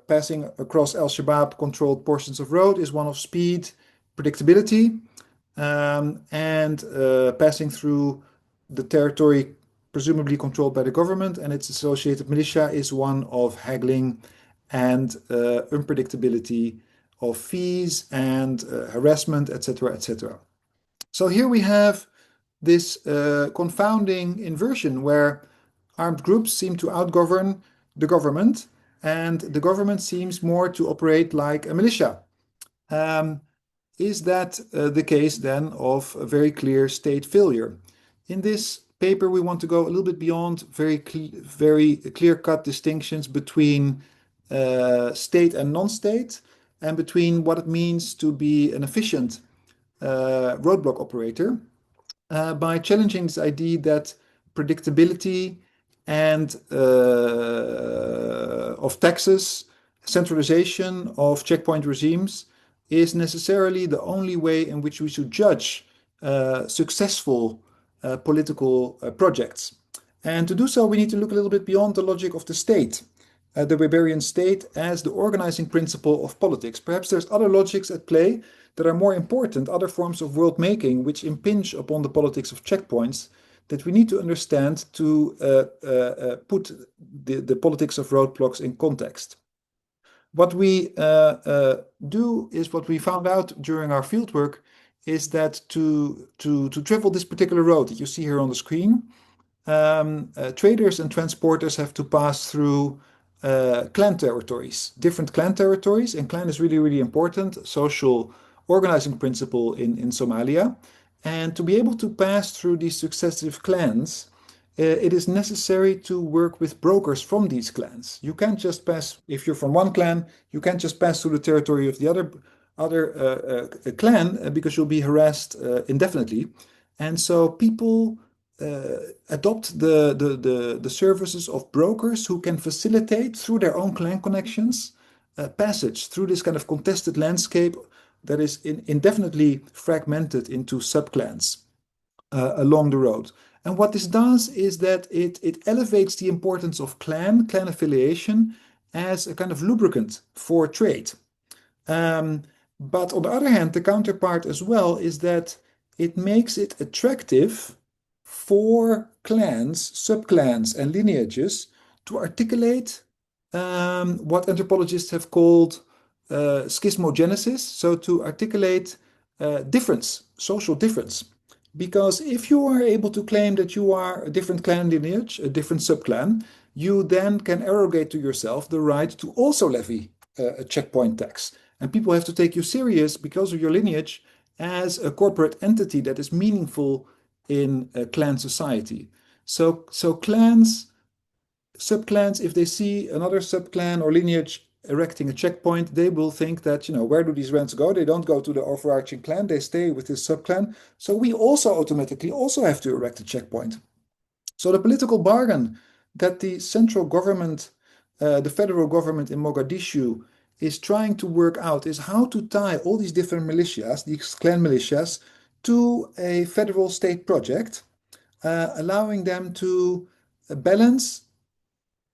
passing across Al-Shabaab controlled portions of road is one of speed, predictability, and passing through the territory presumably controlled by the government and its associated militia is one of haggling and unpredictability of fees and harassment, etc., etc. So here we have this confounding inversion where armed groups seem to outgovern the government, and the government seems more to operate like a militia. Is that the case then of a very clear state failure? In this paper, we want to go a little bit beyond very clear-cut distinctions between state and non-state, and between what it means to be an efficient roadblock operator, by challenging this idea that predictability and of taxes, centralization of checkpoint regimes is necessarily the only way in which we should judge successful political projects. And to do so, we need to look a little bit beyond the logic of the state, the barbarian state as the organizing principle of politics. Perhaps there's other logics at play that are more important, other forms of world making which impinge upon the politics of checkpoints that we need to understand to put the politics of roadblocks in context. What we do is what we found out during our fieldwork is that to travel this particular road that you see here on the screen, traders and transporters have to pass through clan territories, different clan territories, and clan is really, really important social organizing principle in Somalia. And to be able to pass through these successive clans, it is necessary to work with brokers from these clans. You can't just pass, if you're from one clan, you can't just pass through the territory of the other clan because you'll be harassed indefinitely. And so people adopt the services of brokers who can facilitate through their own clan connections passage through this kind of contested landscape that is indefinitely fragmented into subclans along the road. And what this does is that it elevates the importance of clan affiliation as a kind of lubricant for trade. But on the other hand, the counterpart as well is that it makes it attractive for clans, subclans, and lineages to articulate what anthropologists have called schismogenesis, so to articulate difference, social difference. Because if you are able to claim that you are a different clan lineage, a different subclan, you then can arrogate to yourself the right to also levy a checkpoint tax. And people have to take you serious because of your lineage as a corporate entity that is meaningful in a clan society. So clans, subclans, if they see another subclan or lineage erecting a checkpoint, they will think that, where do these rents go? They don't go to the overarching clan, they stay with this subclan. So we also automatically also have to erect a checkpoint. So the political bargain that the central government, the federal government in Mogadishu is trying to work out is how to tie all these different militias, these clan militias, to a federal state project, allowing them to balance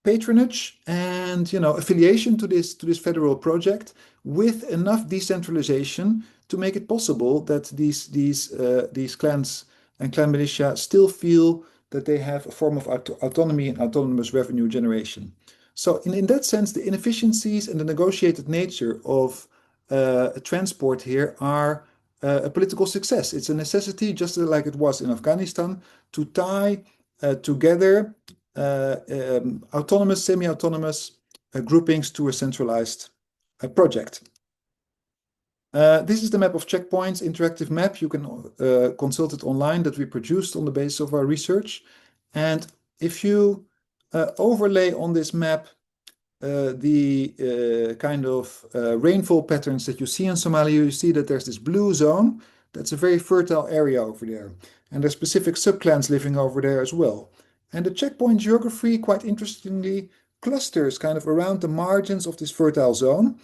patronage and affiliation to this federal project with enough decentralization to make it possible that these clans and clan militia still feel that they have a form of autonomy and autonomous revenue generation. So in that sense, the inefficiencies and the negotiated nature of transport here are a political success. It's a necessity, just like it was in Afghanistan, to tie together autonomous, semi-autonomous groupings to a centralized project. This is the map of checkpoints, interactive map. You can consult it online that we produced on the basis of our research. And if you overlay on this map the kind of rainfall patterns that you see in Somalia, you see that there's this blue zone. That's a very fertile area over there. And there's specific subclans living over there as well. And the checkpoint geography, quite interestingly, clusters kind of around the margins of this fertile zone.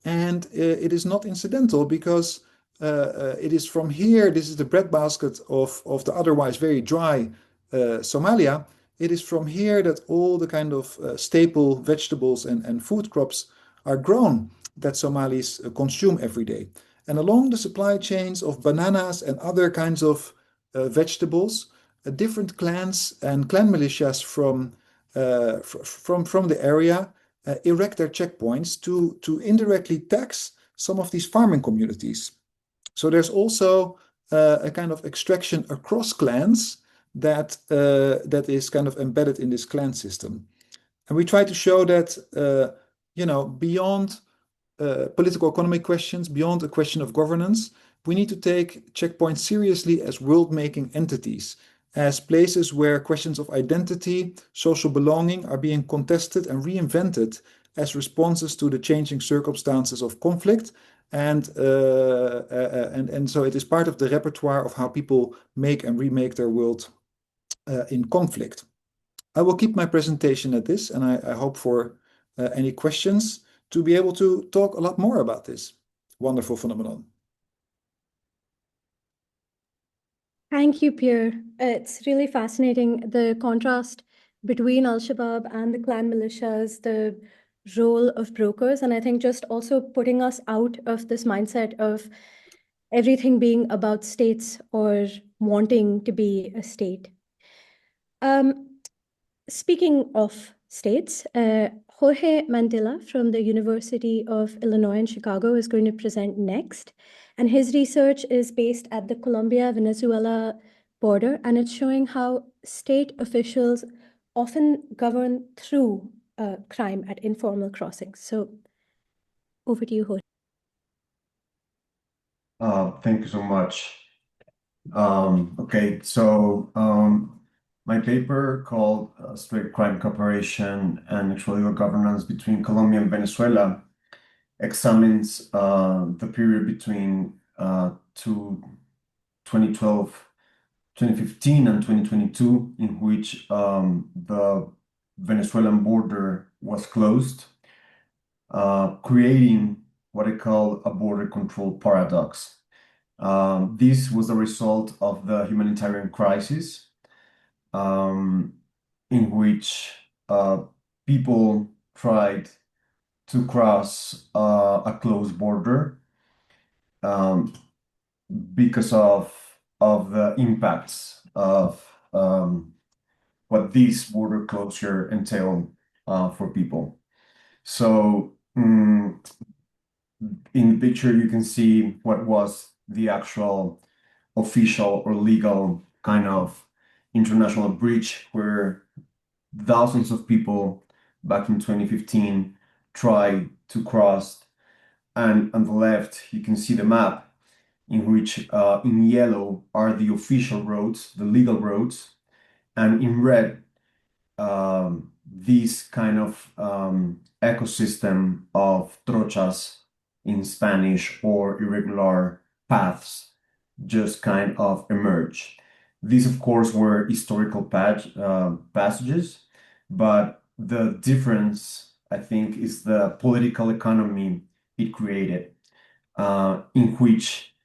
And it is not incidental because it is from here, this is the breadbasket of the otherwise very dry Somalia. It is from here that all the kind of staple vegetables and food crops are grown that Somalis consume every day. And along the supply chains of bananas and other kinds of vegetables, different clans and clan militias from the area erect their checkpoints to indirectly tax some of these farming communities. So there's also a kind of extraction across clans that is kind of embedded in this clan system. And we try to show that, beyond political economic questions, beyond a question of governance, we need to take checkpoints seriously as world-making entities, as places where questions of identity, social belonging are being contested and reinvented as responses to the changing circumstances of conflict. And so it is part of the repertoire of how people make and remake their world in conflict. I will keep my presentation at this, and I hope for any questions to be able to talk a lot more about this wonderful phenomenon. Thank you, Pierre. It's really fascinating, the contrast between Al-Shabaab and the clan militias, the role of brokers, and I think just also putting us out of this mindset of everything being about states or wanting to be a state. Speaking of states, Jorge Mantilla from the University of Illinois in Chicago is going to present next. And his research is based at the Colombia-Venezuela border, and it's showing how state officials often govern through crime at informal crossings. So over to you, Jorge. Thank you so much. Okay, so my paper called Straight Crime Cooperation and Extralegal Governance between Colombia and Venezuela examines the period between 2012 2015 and 2022, in which the Venezuelan border was closed, creating what I call a border control paradox. This was a result of the humanitarian crisis, in which people tried to cross a closed border because of the impacts of what this border closure entailed for people. So in the picture, you can see what was the actual official or legal kind of international breach, where thousands of people back in 2015 tried to cross. And on the left, you can see the map in which in yellow are the official roads, the legal roads, and in red, this kind of ecosystem of trochas in Spanish, or irregular paths, just kind of emerge. These, of course, were historical passages, but the difference, I think, is the political economy it created, in which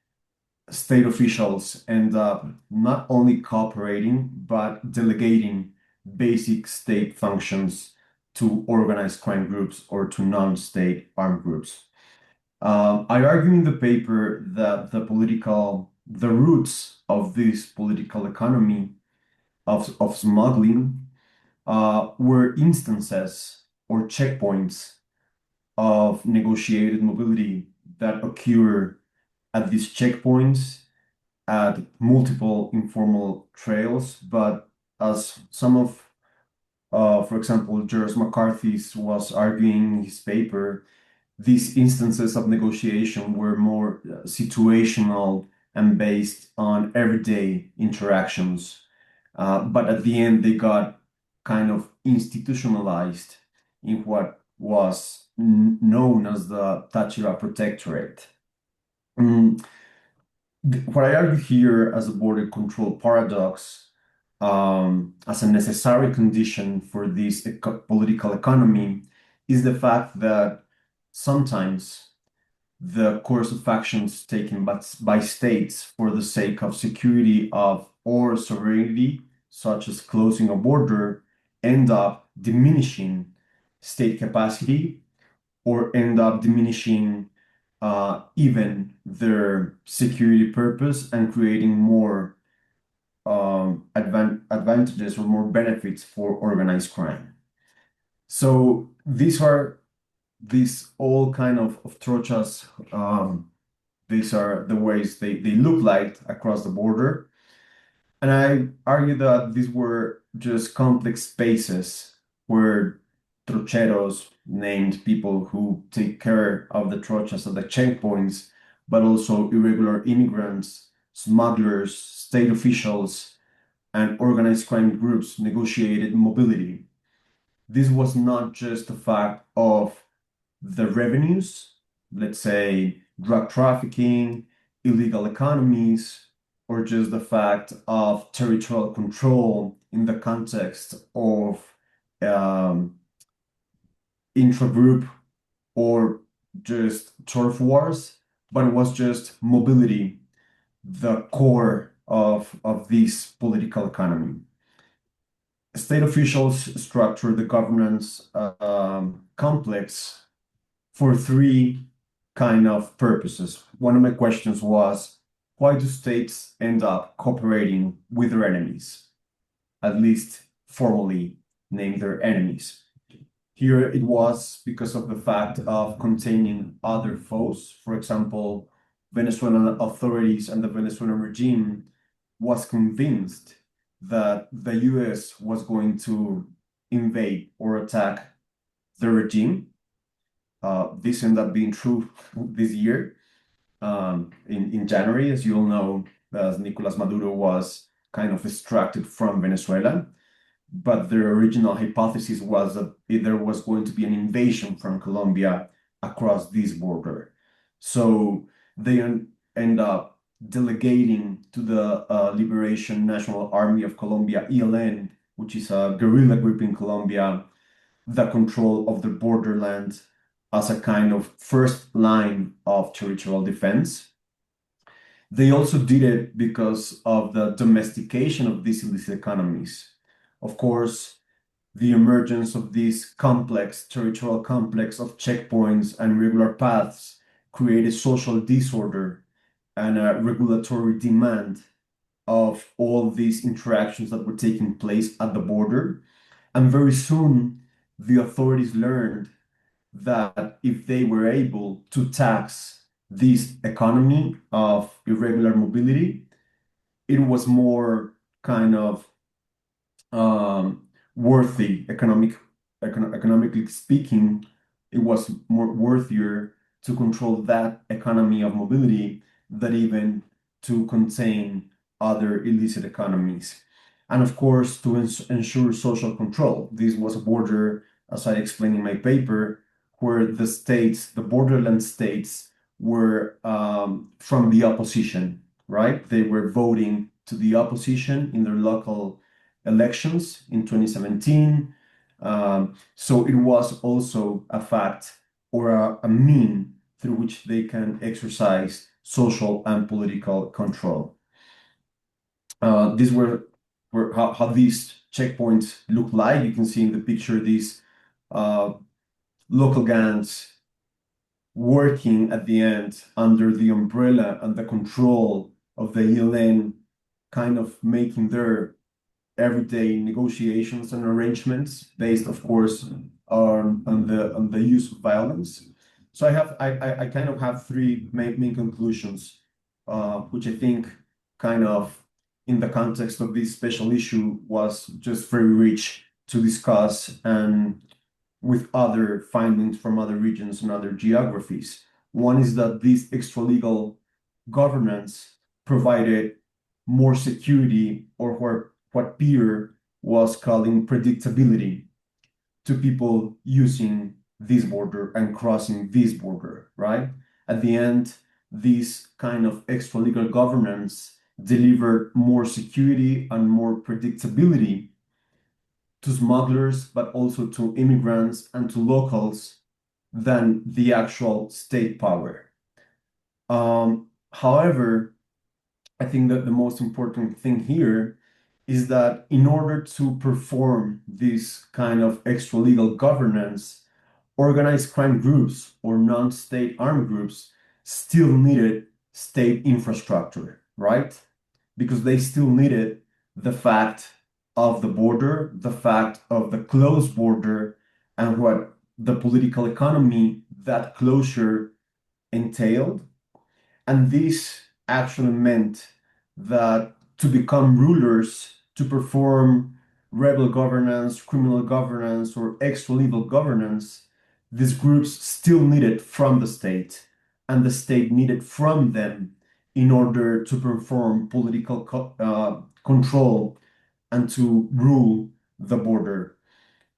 state officials end up not only cooperating, but delegating basic state functions to organized crime groups or to non-state armed groups. I argue in the paper that the roots of this political economy of smuggling were instances or checkpoints of negotiated mobility that occur at these checkpoints at multiple informal trails, but as some of, for example, George McCarthy's was arguing in his paper, these instances of negotiation were more situational and based on everyday interactions. But at the end, they got kind of institutionalized in what was known as the Táchira Protectorate. What I argue here as a border control paradox, as a necessary condition for this political economy, is the fact that sometimes the course of actions taken by states for the sake of security of or sovereignty, such as closing a border, end up diminishing state capacity or end up diminishing even their security purpose and creating more advantages or more benefits for organized crime. So these all kind of trochas. These are the ways they look like across the border. And I argue that these were just complex spaces where trocheros, named people who take care of the trochas at the checkpoints, but also irregular immigrants, smugglers, state officials, and organized crime groups negotiated mobility. This was not just a fact of the revenues, let's say drug trafficking, illegal economies, or just the fact of territorial control in the context of intra-group or just turf wars, but it was just mobility, the core of this political economy. State officials structure the governance complex for three kind of purposes. One of my questions was, why do states end up cooperating with their enemies, at least formally name their enemies? Here it was because of the fact of containing other foes. For example, Venezuelan authorities and the Venezuelan regime was convinced that the US was going to invade or attack the regime. This ended up being true this year. In January, as you all know, as Nicolas Maduro was kind of extracted from Venezuela. But their original hypothesis was that there was going to be an invasion from Colombia across this border. So they end up delegating to the Liberation National Army of Colombia, ELN, which is a guerrilla group in Colombia, the control of the borderland as a kind of first line of territorial defense. They also did it because of the domestication of these illicit economies. Of course, the emergence of this complex, territorial complex of checkpoints and regular paths created social disorder and a regulatory demand of all these interactions that were taking place at the border. And very soon, the authorities learned that if they were able to tax this economy of irregular mobility, it was more kind of worthy economically speaking. It was more worthier to control that economy of mobility than even to contain other illicit economies. And of course, to ensure social control. This was a border, as I explained in my paper, where the states, the borderland states, were from the opposition, right? They were voting to the opposition in their local elections in 2017. So it was also a fact or a mean through which they can exercise social and political control. These were how these checkpoints look like. You can see in the picture these local gangs working at the end under the umbrella and the control of the ELN, kind of making their everyday negotiations and arrangements based, of course, on the use of violence. So I kind of have three main conclusions, which I think kind of in the context of this special issue was just very rich to discuss and with other findings from other regions and other geographies. One is that this extralegal governance provided more security, or what Pierre was calling predictability, to people using this border and crossing this border, right? At the end, this kind of extralegal governance delivered more security and more predictability to smugglers, but also to immigrants and to locals than the actual state power. However, I think that the most important thing here is that in order to perform this kind of extralegal governance, organized crime groups or non-state armed groups still needed state infrastructure, right? Because they still needed the fact of the border, the fact of the closed border, and what the political economy that closure entailed. And this actually meant that to become rulers, to perform rebel governance, criminal governance, or extra-legal governance, these groups still needed from the state, and the state needed from them in order to perform political control and to rule the border.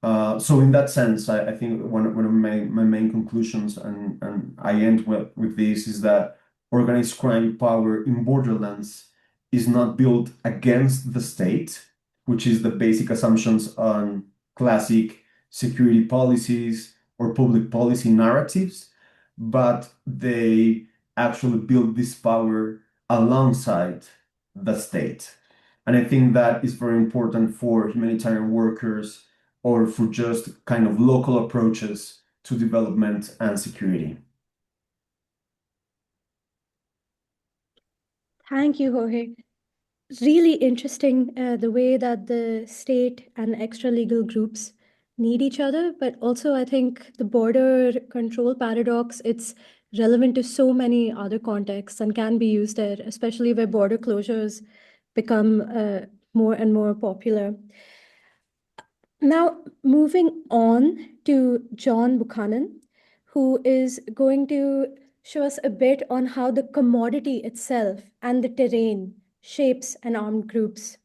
So in that sense, I think one of my main conclusions, and I end with this, is that organized crime power in borderlands is not built against the state, which is the basic assumptions on classic security policies or public policy narratives, but they actually build this power alongside the state. And I think that is very important for humanitarian workers or for just kind of local approaches to development and security. Thank you, Jorge. Really interesting the way that the state and extra-legal groups need each other, but also I think the border control paradox, it's relevant to so many other contexts and can be used there, especially where border closures become more and more popular. Now, moving on to John Buchanan, who is going to show us a bit on how the commodity itself and the terrain shapes an armed groups,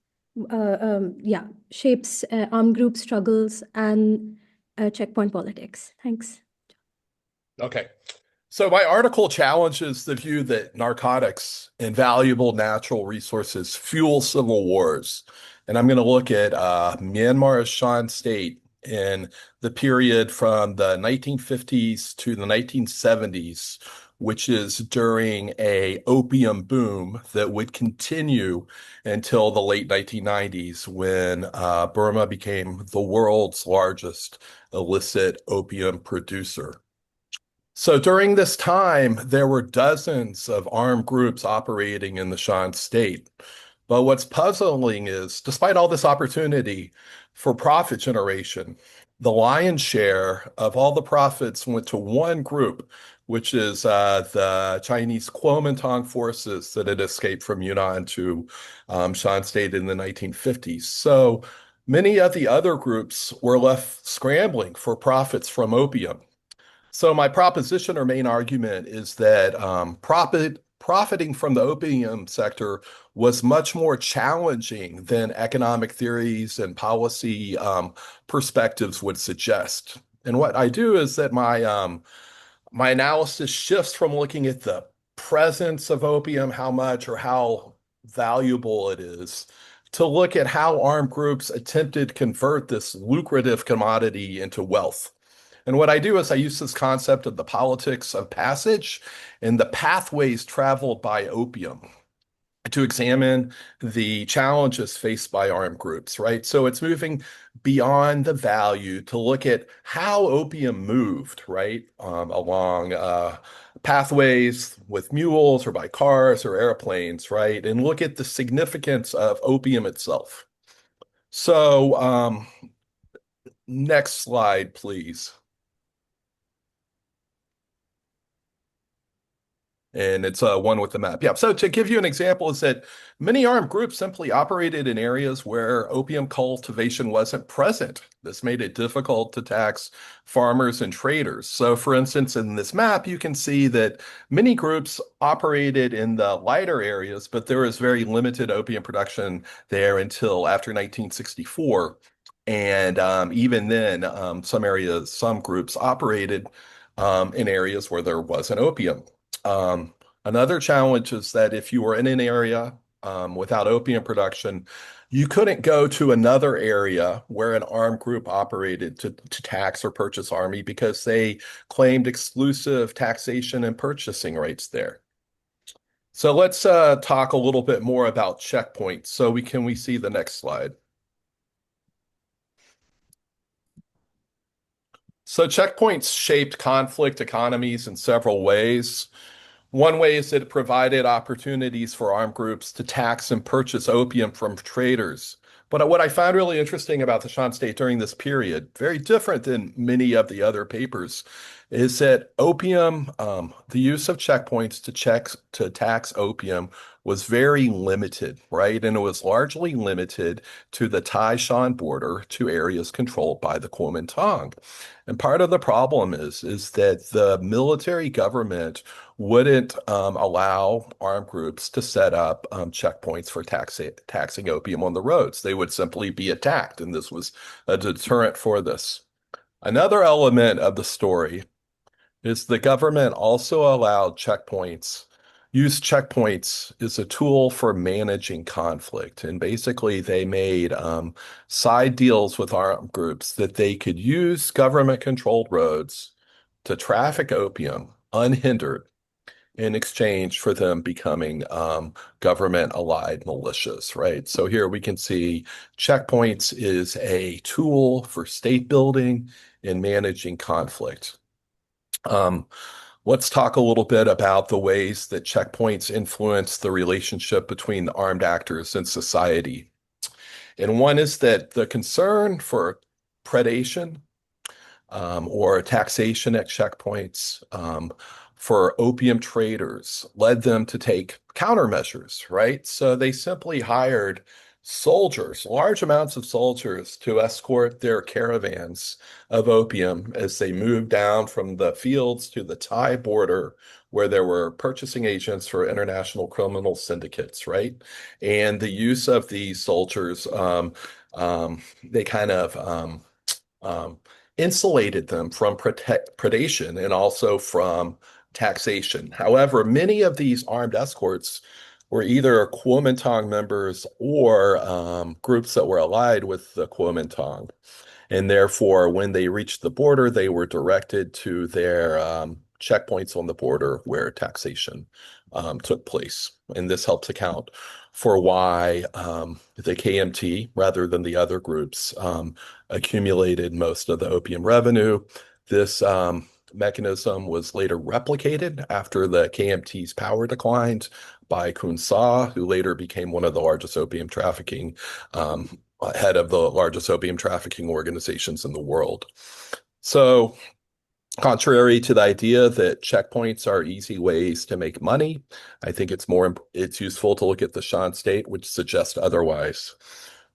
shapes armed group struggles and checkpoint politics. Thanks. Okay. So my article challenges the view that narcotics and valuable natural resources fuel civil wars. And I'm going to look at Myanmar's Shan State in the period from the 1950s to the 1970s, which is during a opium boom that would continue until the late 1990s when Burma became the world's largest illicit opium producer. So during this time, there were dozens of armed groups operating in the Shan state. But what's puzzling is, despite all this opportunity for profit generation, the lion's share of all the profits went to one group, which is the Chinese Kuomintang forces that had escaped from Yunnan to Shan state in the 1950s. So many of the other groups were left scrambling for profits from opium. So my proposition or main argument is that profiting from the opium sector was much more challenging than economic theories and policy perspectives would suggest. And what I do is that my analysis shifts from looking at the presence of opium, how much or how valuable it is, to look at how armed groups attempted to convert this lucrative commodity into wealth. And what I do is I use this concept of the politics of passage and the pathways traveled by opium to examine the challenges faced by armed groups, right? So it's moving beyond the value to look at how opium moved, right, along pathways with mules or by cars or airplanes, right, and look at the significance of opium itself. So next slide, please. And it's one with the map. Yeah. So to give you an example is that many armed groups simply operated in areas where opium cultivation wasn't present. This made it difficult to tax farmers and traders. So for instance, in this map, you can see that many groups operated in the lighter areas, but there was very limited opium production there until after 1964. And even then, some groups operated in areas where there wasn't opium. Another challenge is that if you were in an area without opium production, you couldn't go to another area where an armed group operated to tax or purchase army because they claimed exclusive taxation and purchasing rights there. So let's talk a little bit more about checkpoints. So can we see the next slide? So checkpoints shaped conflict economies in several ways. One way is that it provided opportunities for armed groups to tax and purchase opium from traders. But what I found really interesting about the Shan State during this period, very different than many of the other papers, is that opium, the use of checkpoints to tax opium was very limited, right? And it was largely limited to the Thai-Shan border to areas controlled by the Kuomintang. And part of the problem is that the military government wouldn't allow armed groups to set up checkpoints for taxing opium on the roads. They would simply be attacked, and this was a deterrent for this. Another element of the story is the government also allowed use checkpoints as a tool for managing conflict. And basically, they made side deals with armed groups that they could use government-controlled roads to traffic opium unhindered in exchange for them becoming government-allied militias, right? So here we can see checkpoints is a tool for state building and managing conflict. Let's talk a little bit about the ways that checkpoints influence the relationship between armed actors and society. And one is that the concern for predation or taxation at checkpoints for opium traders led them to take countermeasures, right? So they simply hired soldiers, large amounts of soldiers, to escort their caravans of opium as they moved down from the fields to the Thai border, where there were purchasing agents for international criminal syndicates, right? And the use of these soldiers, they kind of insulated them from predation and also from taxation. However, many of these armed escorts were either Kuomintang members or groups that were allied with the Kuomintang. And therefore, when they reached the border, they were directed to their checkpoints on the border where taxation took place. And this helps account for why the KMT, rather than the other groups, accumulated most of the opium revenue. This mechanism was later replicated after the KMT's power declined by Kun Sa, who later became one of the largest opium trafficking head of the largest opium trafficking organizations in the world. So, contrary to the idea that checkpoints are easy ways to make money, I think it's useful to look at the Shan state, which suggests otherwise.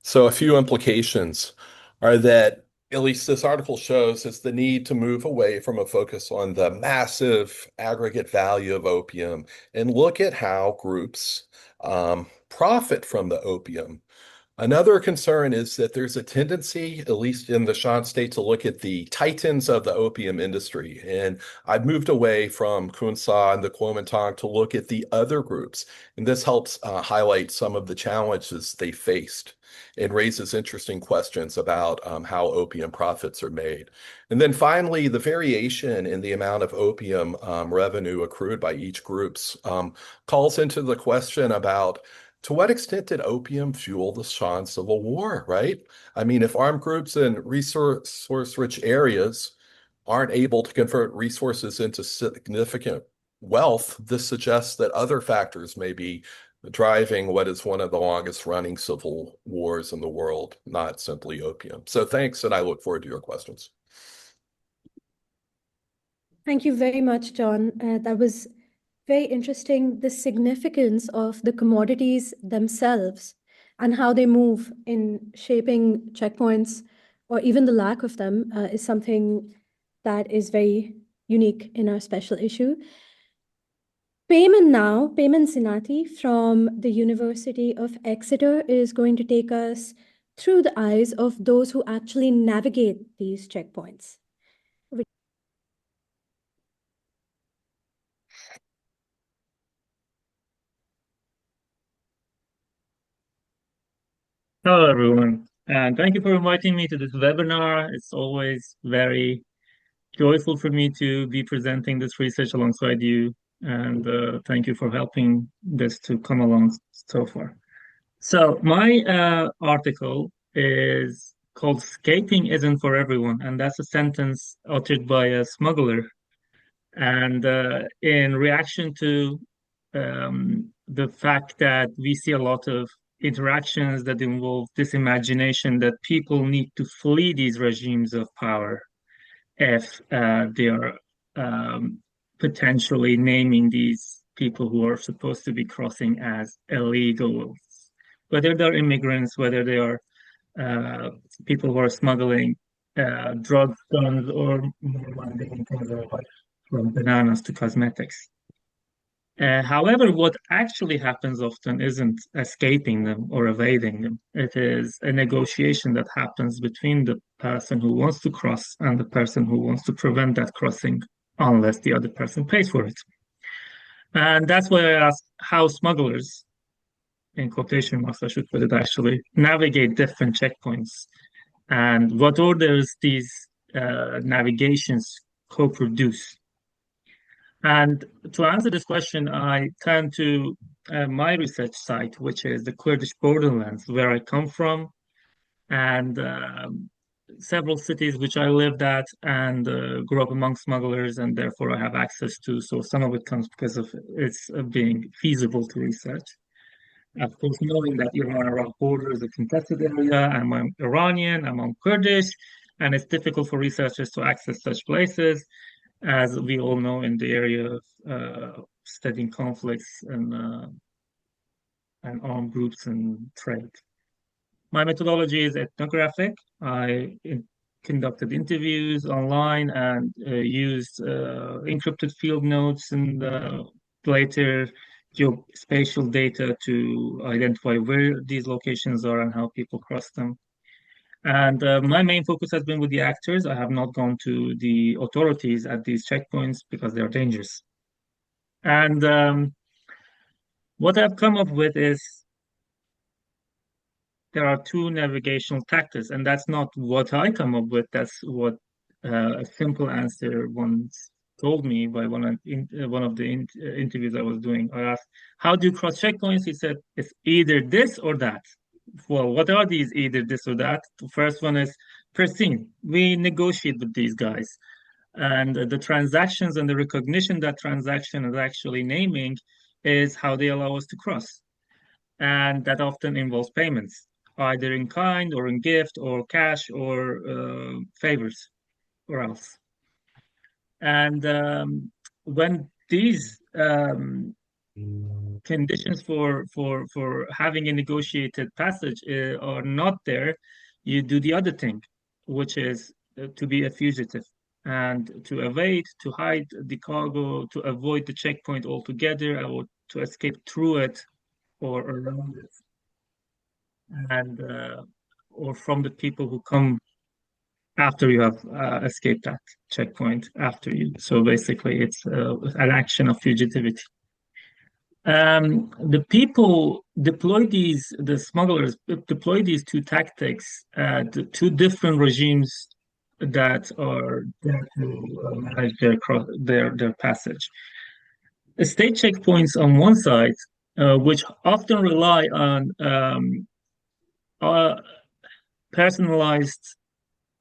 So, a few implications are that, at least this article shows, is the need to move away from a focus on the massive aggregate value of opium and look at how groups profit from the opium. Another concern is that there's a tendency, at least in the Shan state, to look at the titans of the opium industry. And I've moved away from Kun Sa and the Kuomintang to look at the other groups. And this helps highlight some of the challenges they faced and raises interesting questions about how opium profits are made. And then finally, the variation in the amount of opium revenue accrued by each groups calls into the question about, to what extent did opium fuel the Shan Civil War, right? I mean, if armed groups in resource-rich areas aren't able to convert resources into significant wealth, this suggests that other factors may be driving what is one of the longest running civil wars in the world, not simply opium. So thanks, and I look forward to your questions. Thank you very much, John. That was very interesting, the significance of the commodities themselves and how they move in shaping checkpoints, or even the lack of them, is something that is very unique in our special issue. Payman Sinati from the University of Exeter is going to take us through the eyes of those who actually navigate these checkpoints. Hello, everyone, and thank you for inviting me to this webinar. It's always very joyful for me to be presenting this research alongside you, and thank you for helping this to come along so far. So my article is called "Escaping Isn't for Everyone," and that's a sentence uttered by a smuggler. And in reaction to the fact that we see a lot of interactions that involve this imagination that people need to flee these regimes of power if they are potentially naming these people who are supposed to be crossing as illegals, whether they're immigrants, whether they are people who are smuggling drugs, guns, or from bananas to cosmetics. However, what actually happens often isn't escaping them or evading them. It is a negotiation that happens between the person who wants to cross and the person who wants to prevent that crossing unless the other person pays for it. And that's why I ask how smugglers, in quotation marks I should put it actually, navigate different checkpoints and what orders these navigations co-produce. And to answer this question, I turn to my research site, which is the Kurdish borderlands, where I come from, and several cities which I lived at and grew up among smugglers, and therefore I have access to. So some of it comes because of its being feasible to research. Of course, knowing that Iran-Iraq border is a contested area, I'm Iranian, I'm Kurdish, and it's difficult for researchers to access such places, as we all know, in the area of studying conflicts and armed groups and trade. My methodology is ethnographic. I conducted interviews online and used encrypted field notes and later geospatial data to identify where these locations are and how people cross them. And my main focus has been with the actors. I have not gone to the authorities at these checkpoints because they are dangerous. And what I've come up with is there are two navigational tactics, and that's not what I come up with. That's what a simple answer once told me by one of the interviews I was doing. I asked, "How do you cross checkpoints?" He said, "It's either this or that." Well, what are these either this or that? The first one is pristine. We negotiate with these guys, and the transactions and the recognition that transaction is actually naming is how they allow us to cross, and that often involves payments, either in kind or in gift or cash or favors or else. And when these conditions for having a negotiated passage are not there, you do the other thing, which is to be a fugitive and to evade, to hide the cargo, to avoid the checkpoint altogether, or to escape through it or around it, and or from the people who come after you have escaped that checkpoint after you. So basically, it's an action of fugitivity. The people deploy the smugglers deploy these two tactics at two different regimes that are there to manage their passage. The state checkpoints on one side, which often rely on personalized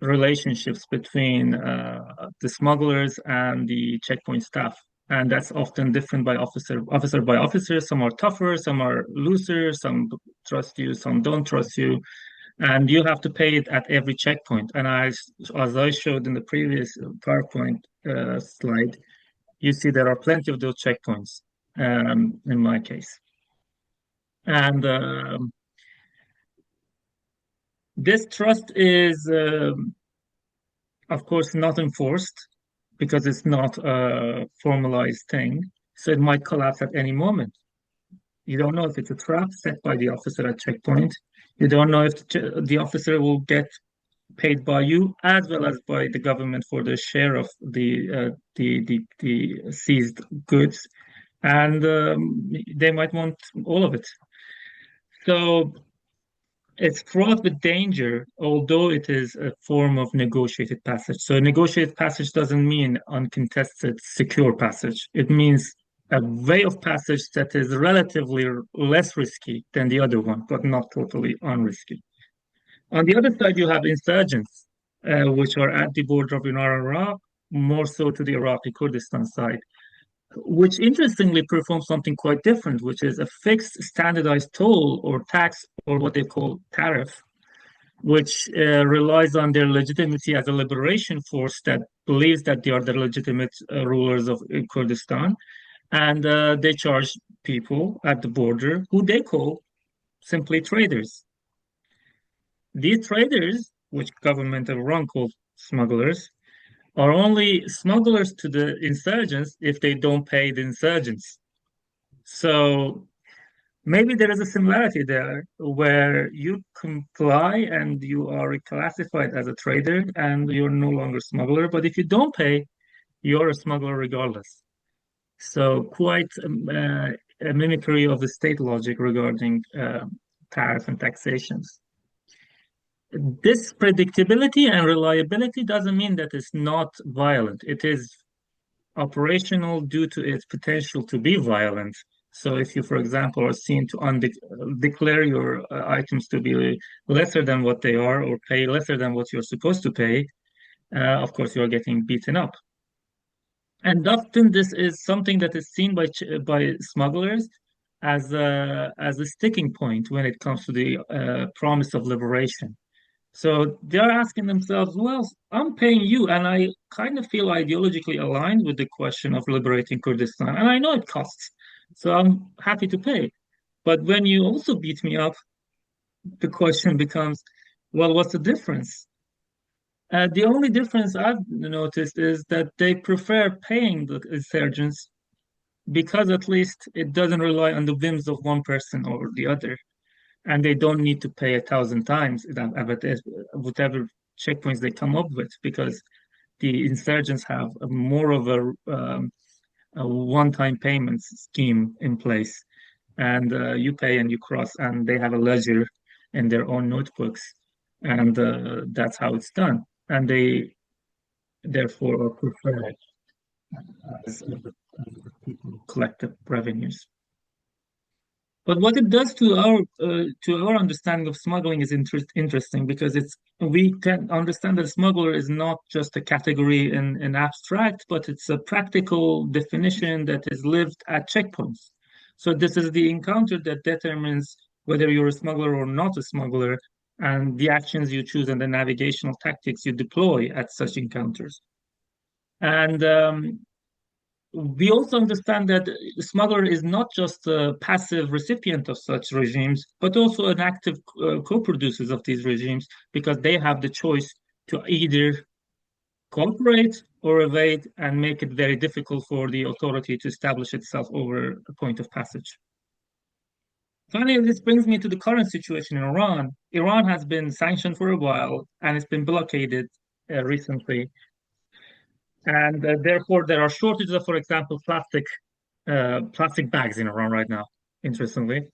relationships between the smugglers and the checkpoint staff. And that's often different by officer by officer. Some are tougher, some are looser, some trust you, some don't trust you. And you have to pay it at every checkpoint. And as I showed in the previous PowerPoint slide, you see there are plenty of those checkpoints in my case. And this trust is, of course, not enforced because it's not a formalized thing. So it might collapse at any moment. You don't know if it's a trap set by the officer at checkpoint. You don't know if the officer will get paid by you as well as by the government for the share of the seized goods, and they might want all of it. So it's fraught with danger, although it is a form of negotiated passage. So negotiated passage doesn't mean uncontested, secure passage. It means a way of passage that is relatively less risky than the other one, but not totally unrisky. On the other side, you have insurgents, which are at the border of Iran and Iraq, more so to the Iraqi Kurdistan side, which interestingly performs something quite different, which is a fixed standardized toll or tax, or what they call tariff, which relies on their legitimacy as a liberation force that believes that they are the legitimate rulers of Kurdistan. And they charge people at the border who they call simply traders. These traders, which government of Iran calls smugglers, are only smugglers to the insurgents if they don't pay the insurgents. So maybe there is a similarity there where you comply and you are classified as a trader and you're no longer a smuggler, but if you don't pay, you're a smuggler regardless. So quite a mimicry of the state logic regarding tariff and taxations. This predictability and reliability doesn't mean that it's not violent. It is operational due to its potential to be violent. So if you, for example, are seen to declare your items to be lesser than what they are or pay lesser than what you're supposed to pay, of course, you're getting beaten up. And often this is something that is seen by smugglers as a sticking point when it comes to the promise of liberation. So they're asking themselves, well, I'm paying you, and I kind of feel ideologically aligned with the question of liberating Kurdistan. And I know it costs, so I'm happy to pay. But when you also beat me up, the question becomes, well, what's the difference? The only difference I've noticed is that they prefer paying the insurgents because at least it doesn't rely on the whims of one person or the other. And they don't need to pay 1,000 times whatever checkpoints they come up with, because the insurgents have more of one-time payment scheme in place, and you pay and you cross, and they have a ledger in their own notebooks, and that's how it's done, and they therefore are preferred as people collect the revenues. But what it does to our understanding of smuggling is interesting, because we can understand that smuggler is not just a category in abstract, but it's a practical definition that is lived at checkpoints. So this is the encounter that determines whether you're a smuggler or not a smuggler, and the actions you choose and the navigational tactics you deploy at such encounters. And we also understand that the smuggler is not just a passive recipient of such regimes, but also an active co-producers of these regimes, because they have the choice to either cooperate or evade, and make it very difficult for the authority to establish itself over a point of passage. Finally, this brings me to the current situation in Iran. Iran has been sanctioned for a while, and it's been blockaded recently. And therefore, there are shortages of, for example, plastic bags in Iran right now, interestingly.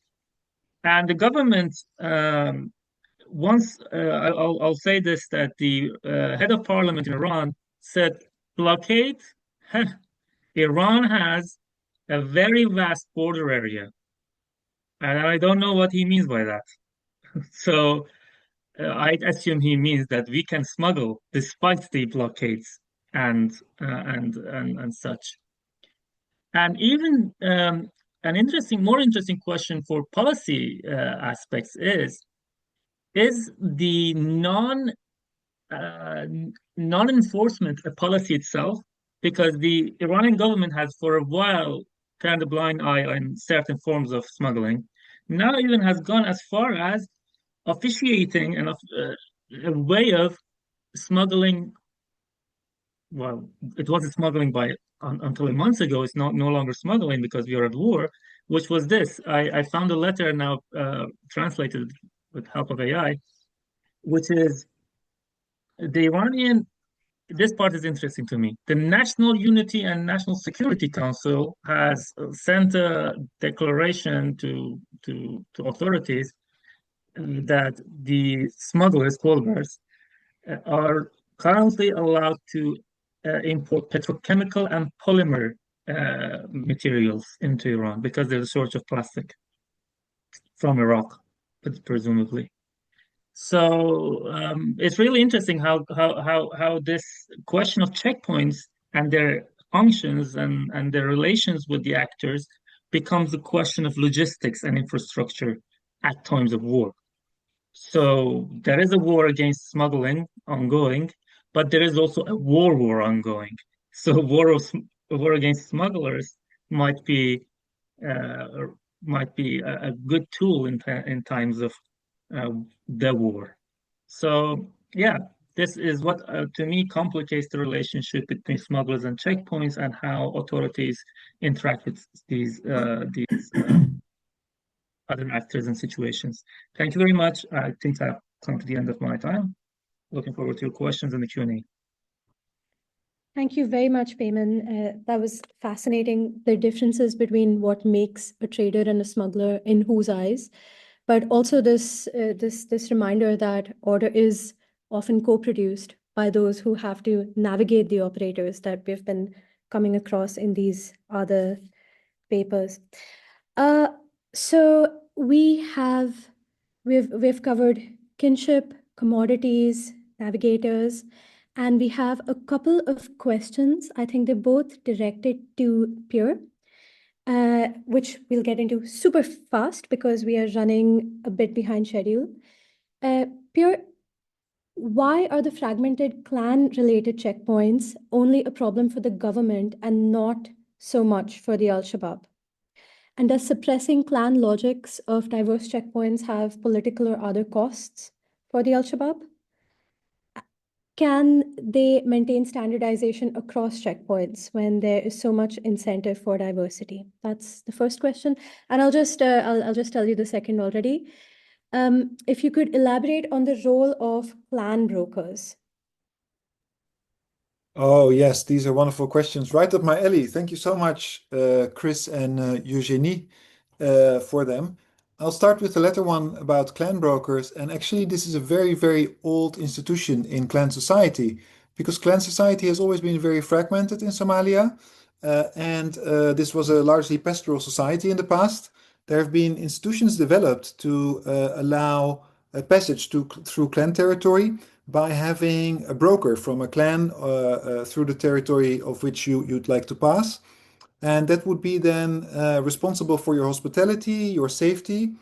And the government, I'll say this, that the head of parliament in Iran said, blockade, Iran has a very vast border area. And I don't know what he means by that. So I assume he means that we can smuggle despite the blockades and such. And even more interesting question for policy aspects is the non-enforcement a policy itself, because the Iranian government has for a while turned a blind eye on certain forms of smuggling. Now even has gone as far as officiating a way of smuggling. Well, it wasn't smuggling until a month ago. It's no longer smuggling because we are at war, which was this. I found a letter now translated with help of AI, which is the Iranian. This part is interesting to me. The National Unity and National Security Council has sent a declaration to authorities that the smugglers, clovers, are currently allowed to import petrochemical and polymer materials into Iran, because there's a shortage of plastic from Iraq, presumably. So it's really interesting how this question of checkpoints and their functions and their relations with the actors becomes a question of logistics and infrastructure at times of war. So there is a war against smuggling ongoing, but there is also a war ongoing. So a war against smugglers might be a good tool in times of the war. So yeah, this is what to me complicates the relationship between smugglers and checkpoints, and how authorities interact with these other actors and situations. Thank you very much. I think I've come to the end of my time. Looking forward to your questions in the Q&A. Thank you very much, Payman. That was fascinating, the differences between what makes a trader and a smuggler in whose eyes, but also this reminder that order is often co-produced by those who have to navigate the operators that we've been coming across in these other papers. So we've covered kinship, commodities, navigators, and we have a couple of questions. I think they're both directed to Pierre, which we'll get into super fast because we are running a bit behind schedule. Pierre, why are the fragmented clan-related checkpoints only a problem for the government and not so much for the Al-Shabaab? And does suppressing clan logics of diverse checkpoints have political or other costs for the Al-Shabaab? Can they maintain standardization across checkpoints when there is so much incentive for diversity? That's the first question. And I'll just tell you the second already. If you could elaborate on the role of clan brokers. Oh, yes, these are wonderful questions. Right up my alley. Thank you so much, Chris and Eugenie, for them. I'll start with the latter one about clan brokers. And actually, this is a very, very old institution in clan society because clan society has always been very fragmented in Somalia. And this was a largely pastoral society in the past. There have been institutions developed to allow a passage through clan territory by having a broker from a clan through the territory of which you'd like to pass. And that would be then responsible for your hospitality, your safety,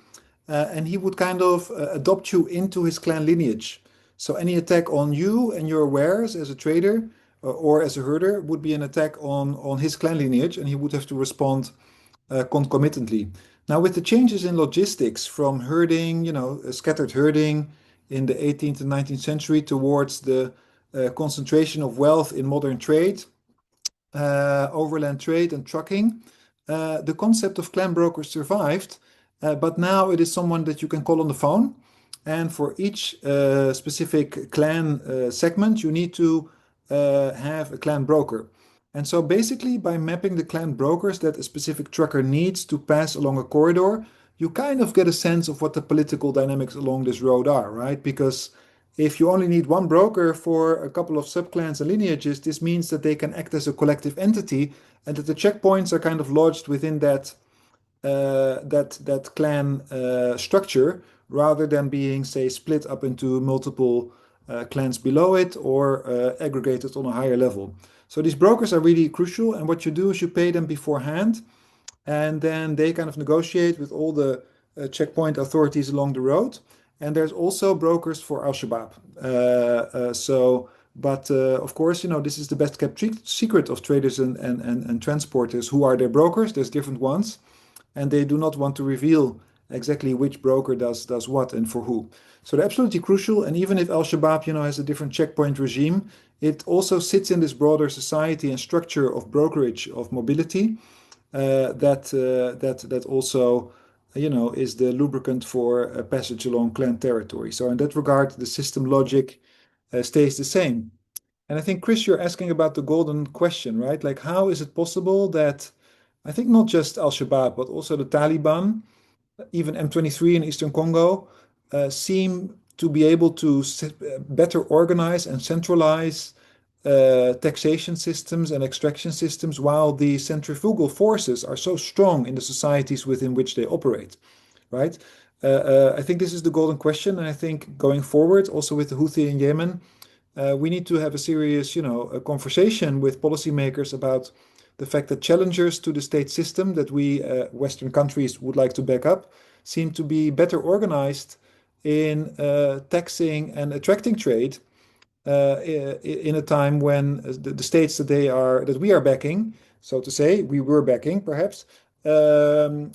and he would kind of adopt you into his clan lineage. So any attack on you and your wares as a trader or as a herder would be an attack on his clan lineage, and he would have to respond concomitantly. Now, with the changes in logistics from herding, scattered herding in the 18th and 19th century towards the concentration of wealth in modern trade, overland trade and trucking, the concept of clan brokers survived, but now it is someone that you can call on the phone. And for each specific clan segment, you need to have a clan broker. And so basically, by mapping the clan brokers that a specific trucker needs to pass along a corridor, you kind of get a sense of what the political dynamics along this road are, right? Because if you only need one broker for a couple of subclans and lineages, this means that they can act as a collective entity and that the checkpoints are kind of lodged within that clan structure rather than being, say, split up into multiple clans below it or aggregated on a higher level. So these brokers are really crucial, and what you do is you pay them beforehand, and then they kind of negotiate with all the checkpoint authorities along the road. And there's also brokers for Al-Shabaab. But of course, this is the best kept secret of traders and transporters. Who are their brokers? There's different ones, and they do not want to reveal exactly which broker does what and for who. So they're absolutely crucial. And even if Al-Shabaab, has a different checkpoint regime, it also sits in this broader society and structure of brokerage of mobility that also, is the lubricant for a passage along clan territory. So in that regard, the system logic stays the same. And I think, Chris, you're asking about the golden question, right? Like, how is it possible that I think not just Al-Shabaab, but also the Taliban, even M23 in Eastern Congo, seem to be able to better organize and centralize taxation systems and extraction systems, while the centrifugal forces are so strong in the societies within which they operate, right? I think this is the golden question, and I think going forward, also with the Houthi in Yemen, we need to have a serious, a conversation with policymakers about the fact that challengers to the state system that we Western countries would like to back up seem to be better organized in taxing and attracting trade in a time when the states that we are backing, so to say, we were backing perhaps,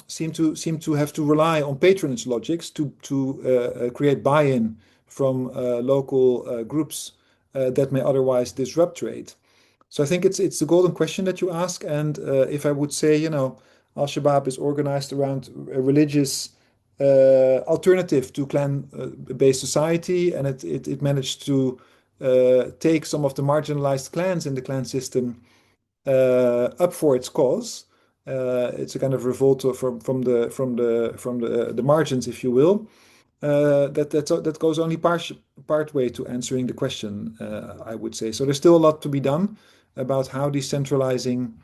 seem to have to rely on patronage logics to create buy-in from local groups that may otherwise disrupt trade. So I think it's the golden question that you ask, and if I would say, Al-Shabaab is organized around a religious alternative to clan-based society, and it managed to take some of the marginalized clans in the clan system up for its cause. It's a kind of revolt from the margins, if you will. That goes only part way to answering the question, I would say. So there's still a lot to be done about how these centralizing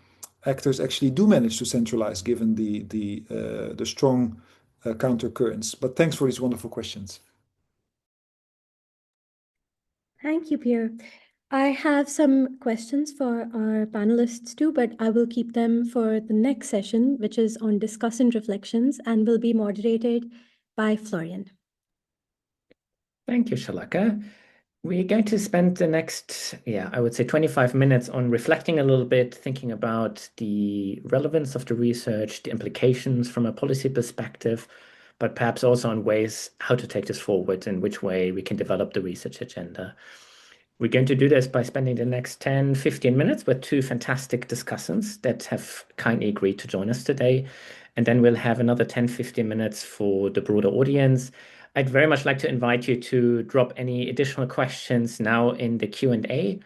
actors actually do manage to centralize, given the strong counter-currents. But thanks for these wonderful questions. Thank you, Pierre. I have some questions for our panelists too, but I will keep them for the next session, which is on discussant reflections and will be moderated by Florian. Thank you, Shalaka. We're going to spend the next, I would say 25 minutes on reflecting a little bit, thinking about the relevance of the research, the implications from a policy perspective, but perhaps also on ways how to take this forward and which way we can develop the research agenda. We're going to do this by spending the next 10, 15 minutes with two fantastic discussants that have kindly agreed to join us today. And then we'll have another 10, 15 minutes for the broader audience. I'd very much like to invite you to drop any additional questions now in the Q&A.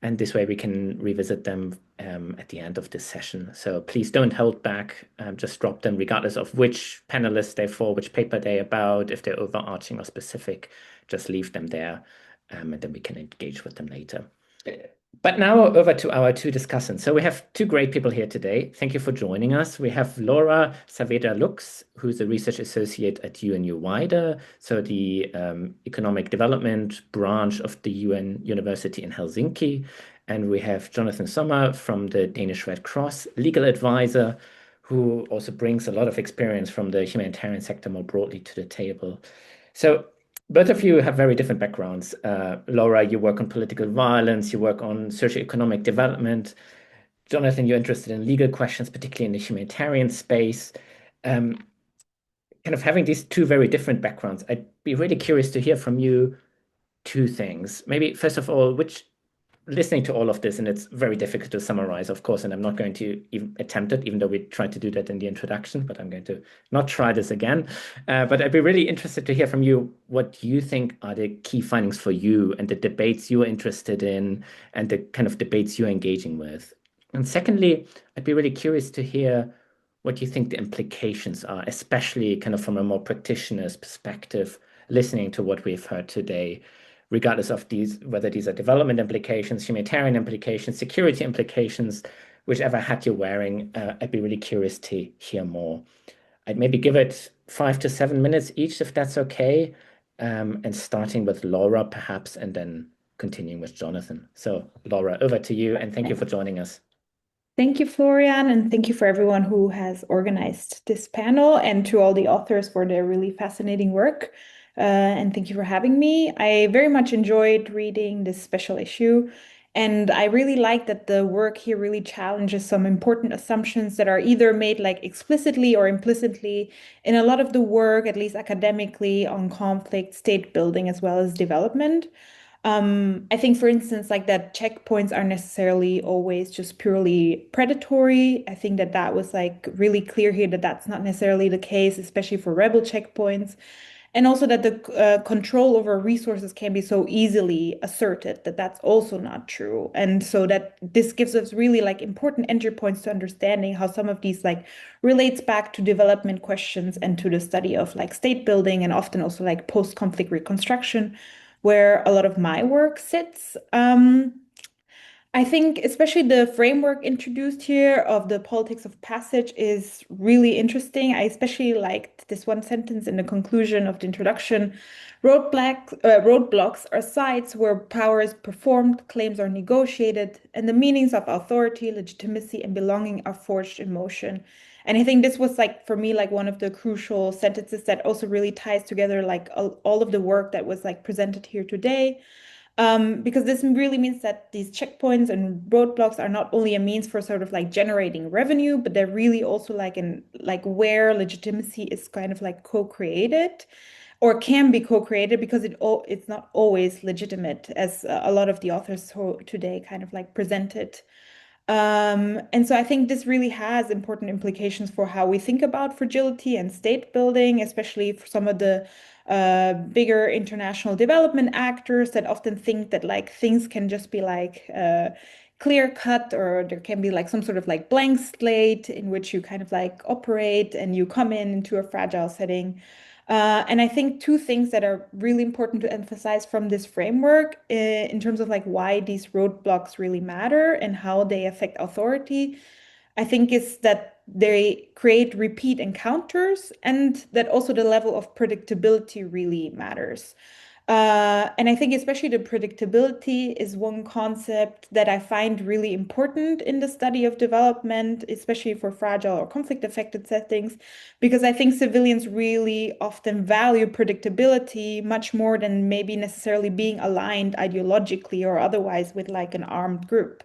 And this way we can revisit them at the end of this session. So please don't hold back, just drop them regardless of which panelist they're for, which paper they're about. If they're overarching or specific, just leave them there, and then we can engage with them later. But now over to our two discussants. So we have two great people here today. Thank you for joining us. We have Laura Saavedra-Lux, who's a research associate at UNU Wider, so the economic development branch of the UN University in Helsinki. And we have Jonathan Sommer from the Danish Red Cross, legal advisor, who also brings a lot of experience from the humanitarian sector more broadly to the table. So both of you have very different backgrounds. Laura, you work on political violence, you work on socioeconomic development. Jonathan, you're interested in legal questions, particularly in the humanitarian space. Kind of having these two very different backgrounds, I'd be really curious to hear from you two things. Maybe, first of all, listening to all of this, and it's very difficult to summarize, of course, and I'm not going to even attempt it, even though we tried to do that in the introduction, but I'm going to not try this again. But I'd be really interested to hear from you what you think are the key findings for you and the debates you're interested in and the kind of debates you're engaging with. And secondly, I'd be really curious to hear what you think the implications are, especially kind of from a more practitioner's perspective, listening to what we've heard today, regardless of whether these are development implications, humanitarian implications, security implications, whichever hat you're wearing. I'd be really curious to hear more. I'd maybe give it 5 to 7 minutes each, if that's okay, and starting with Laura, perhaps, and then continuing with Jonathan. So, Laura, over to you, and thank you for joining us. Thank you, Florian, and thank you for everyone who has organized this panel, and to all the authors for their really fascinating work. And thank you for having me. I very much enjoyed reading this special issue, and I really like that the work here really challenges some important assumptions that are either made like explicitly or implicitly in a lot of the work, at least academically, on conflict, state building, as well as development. I think, for instance, like that checkpoints are necessarily always just purely predatory. I think that that was like really clear here that that's not necessarily the case, especially for rebel checkpoints. And also that the control over resources can be so easily asserted that that's also not true. And so that this gives us really like important entry points to understanding how some of these like relates back to development questions and to the study of like state building and often also like post-conflict reconstruction, where a lot of my work sits. I think especially the framework introduced here of the politics of passage is really interesting. I especially liked this one sentence in the conclusion of the introduction. Roadblocks are sites where power is performed, claims are negotiated, and the meanings of authority, legitimacy, and belonging are forged in motion. And I think this was like, for me, like one of the crucial sentences that also really ties together like all of the work that was like presented here today. Because this really means that these checkpoints and roadblocks are not only a means for sort of like generating revenue, but they're really also like where legitimacy is kind of like co-created or can be co-created, because it's not always legitimate, as a lot of the authors today kind of like presented. And so I think this really has important implications for how we think about fragility and state building, especially for some of the bigger international development actors that often think that like things can just be like clear cut, or there can be like some sort of like blank slate in which you kind of like operate and you come into a fragile setting. And I think two things that are really important to emphasize from this framework in terms of like why these roadblocks really matter and how they affect authority, I think is that they create repeat encounters and that also the level of predictability really matters. And I think especially the predictability is one concept that I find really important in the study of development, especially for fragile or conflict-affected settings, because I think civilians really often value predictability much more than maybe necessarily being aligned ideologically or otherwise with like an armed group.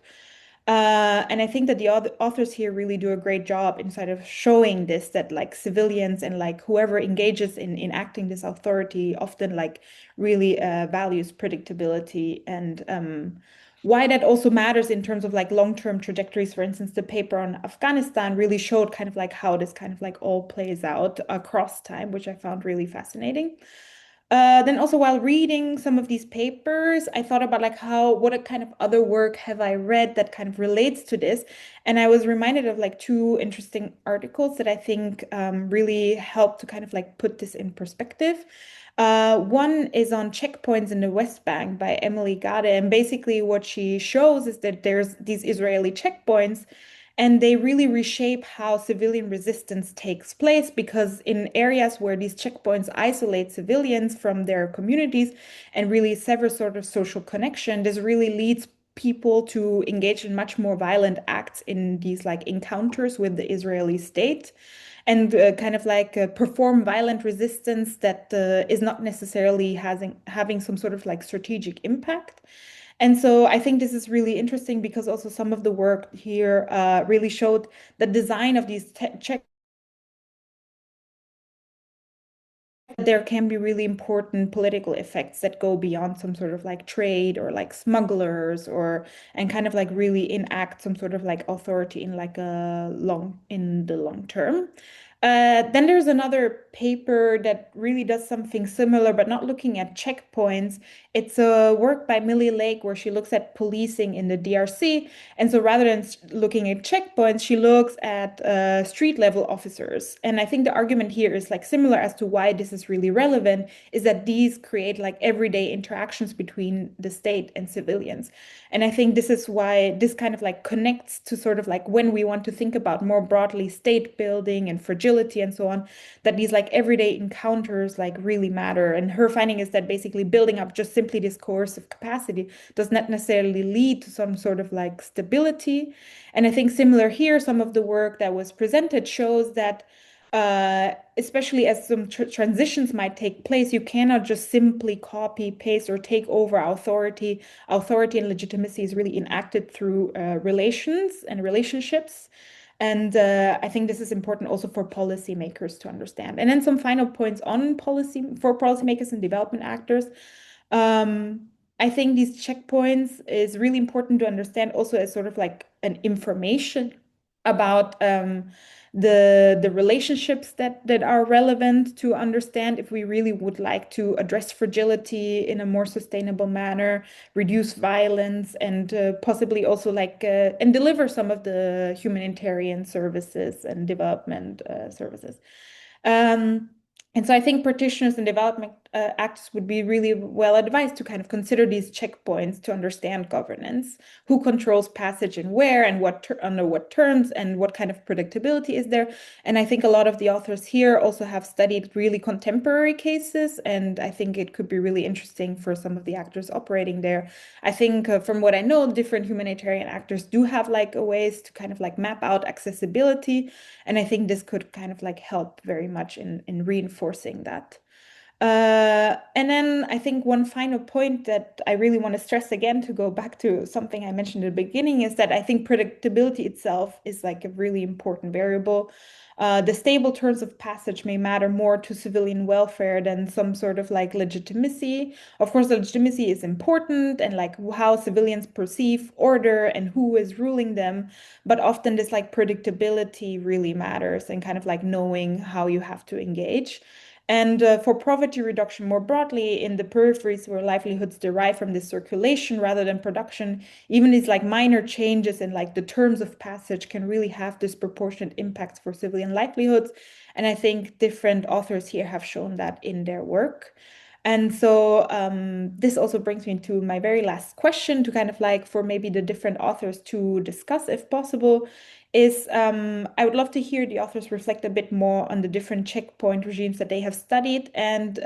And I think that the authors here really do a great job inside of showing this, that like civilians and like whoever engages in enacting this authority often like really values predictability, and why that also matters in terms of like long-term trajectories. For instance, the paper on Afghanistan really showed kind of like how this kind of like all plays out across time, which I found really fascinating. Then also while reading some of these papers, I thought about like what a kind of other work have I read that kind of relates to this. And I was reminded of like two interesting articles that I think really help to kind of like put this in perspective. One is on checkpoints in the West Bank by Emily Gade. And basically what she shows is that there's these Israeli checkpoints and they really reshape how civilian resistance takes place because in areas where these checkpoints isolate civilians from their communities and really sever sort of social connection, this really leads people to engage in much more violent acts in these like encounters with the Israeli state and kind of like perform violent resistance that is not necessarily having some sort of like strategic impact. And so I think this is really interesting because also some of the work here really showed the design of these check. There can be really important political effects that go beyond some sort of like trade or like smugglers or and kind of like really enact some sort of like authority in like in the long term. Then there's another paper that really does something similar, but not looking at checkpoints. It's a work by Millie Lake where she looks at policing in the DRC. And so rather than looking at checkpoints, she looks at street level officers. And I think the argument here is like similar as to why this is really relevant, is that these create like everyday interactions between the state and civilians. And I think this is why this kind of like connects to sort of like when we want to think about more broadly state building and fragility and so on, that these like everyday encounters like really matter. And her finding is that basically building up just simply this coercive capacity does not necessarily lead to some sort of like stability. And I think similar here, some of the work that was presented shows that especially as some transitions might take place, you cannot just simply copy, paste, or take over authority. Authority and legitimacy is really enacted through relations and relationships. And I think this is important also for policymakers to understand. And then some final points on policy for policymakers and development actors. I think these checkpoints is really important to understand also as sort of like an information about the relationships that are relevant to understand if we really would like to address fragility in a more sustainable manner, reduce violence, and possibly also like and deliver some of the humanitarian services and development services. And so I think practitioners and development actors would be really well advised to kind of consider these checkpoints to understand governance, who controls passage and where, and what under what terms, and what kind of predictability is there. And I think a lot of the authors here also have studied really contemporary cases, and I think it could be really interesting for some of the actors operating there. I think from what I know, different humanitarian actors do have like ways to kind of like map out accessibility. And I think this could kind of like help very much in reinforcing that. And then I think one final point that I really want to stress again, to go back to something I mentioned at the beginning, is that I think predictability itself is like a really important variable. The stable terms of passage may matter more to civilian welfare than some sort of like legitimacy. Of course, legitimacy is important and like how civilians perceive order and who is ruling them. But often this like predictability really matters and kind of like knowing how you have to engage. And for poverty reduction more broadly in the peripheries where livelihoods derive from this circulation rather than production, even these like minor changes in like the terms of passage can really have disproportionate impacts for civilian livelihoods. And I think different authors here have shown that in their work. And so this also brings me to my very last question to kind of like for maybe the different authors to discuss if possible is I would love to hear the authors reflect a bit more on the different checkpoint regimes that they have studied and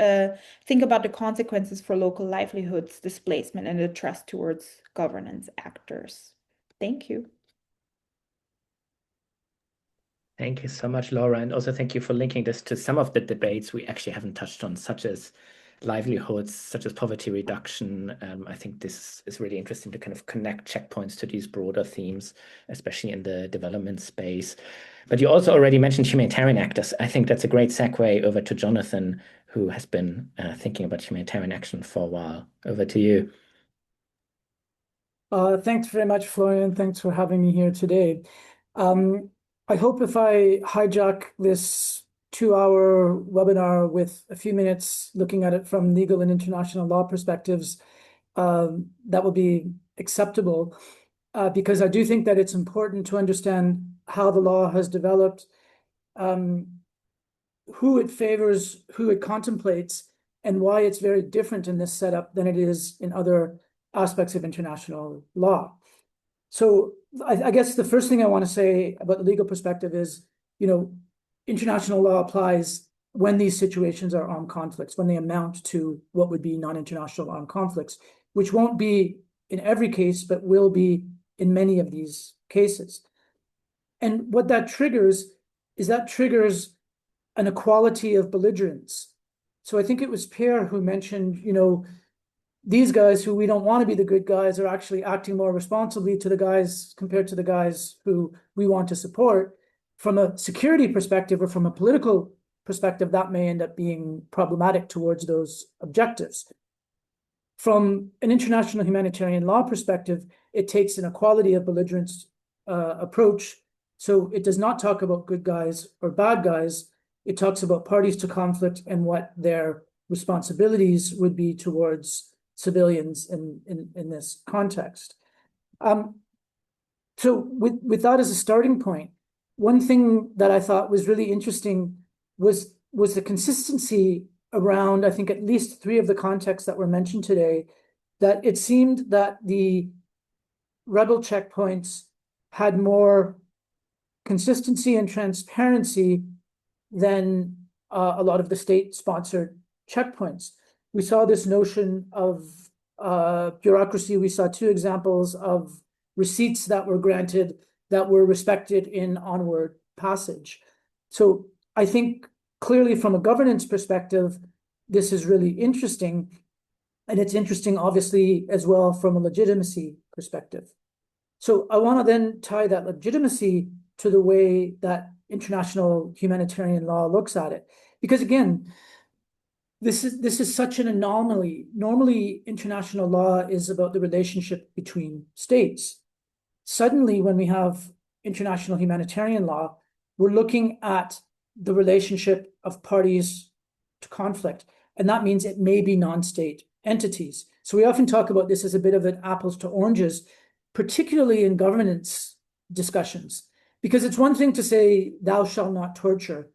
think about the consequences for local livelihoods, displacement, and the trust towards governance actors. Thank you. Thank you so much, Laura. And also thank you for linking this to some of the debates we actually haven't touched on, such as livelihoods, such as poverty reduction. I think this is really interesting to kind of connect checkpoints to these broader themes, especially in the development space. But you also already mentioned humanitarian actors. I think that's a great segue over to Jonathan, who has been thinking about humanitarian action for a while. Over to you. Thanks very much, Florian. Thanks for having me here today. I hope if I hijack this 2-hour webinar with a few minutes looking at it from legal and international law perspectives, that will be acceptable, because I do think that it's important to understand how the law has developed, who it favors, who it contemplates, and why it's very different in this setup than it is in other aspects of international law. So I guess the first thing I want to say about the legal perspective is, international law applies when these situations are armed conflicts, when they amount to what would be non-international armed conflicts, which won't be in every case, but will be in many of these cases. And what that triggers is an equality of belligerents. So I think it was Pierre who mentioned, these guys who we don't want to be the good guys are actually acting more responsibly to the guys compared to the guys who we want to support. From a security perspective or from a political perspective, that may end up being problematic towards those objectives. From an international humanitarian law perspective, it takes an equality of belligerents approach. So it does not talk about good guys or bad guys. It talks about parties to conflict and what their responsibilities would be towards civilians in this context. So with that as a starting point, one thing that I thought was really interesting was the consistency around, I think, at least 3 of the contexts that were mentioned today, that it seemed that the rebel checkpoints had more consistency and transparency than a lot of the state-sponsored checkpoints. We saw this notion of bureaucracy. We saw 2 examples of receipts that were granted that were respected in onward passage. So I think clearly from a governance perspective, this is really interesting. And it's interesting, obviously, as well from a legitimacy perspective. So I want to then tie that legitimacy to the way that international humanitarian law looks at it. Because again, this is such an anomaly. Normally, international law is about the relationship between states. Suddenly, when we have international humanitarian law, we're looking at the relationship of parties to conflict. And that means it may be non-state entities. So we often talk about this as a bit of an apples to oranges, particularly in governance discussions, because it's one thing to say, thou shalt not torture.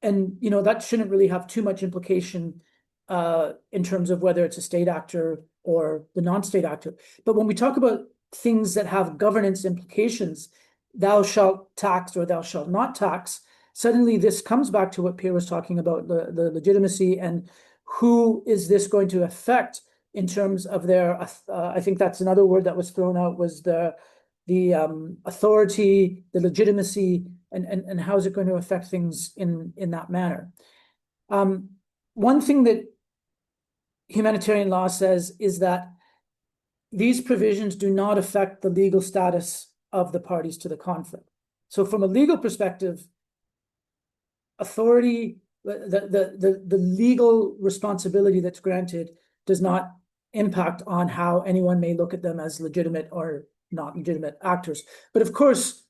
And, that shouldn't really have too much implication in terms of whether it's a state actor or the non-state actor. But when we talk about things that have governance implications, thou shalt tax or thou shalt not tax, suddenly this comes back to what Pierre was talking about, the legitimacy and who is this going to affect in terms of their, I think that's another word that was thrown out, was the authority, the legitimacy, and how is it going to affect things in that manner. One thing that humanitarian law says is that these provisions do not affect the legal status of the parties to the conflict. So from a legal perspective, authority, the legal responsibility that's granted does not impact on how anyone may look at them as legitimate or not legitimate actors. But of course,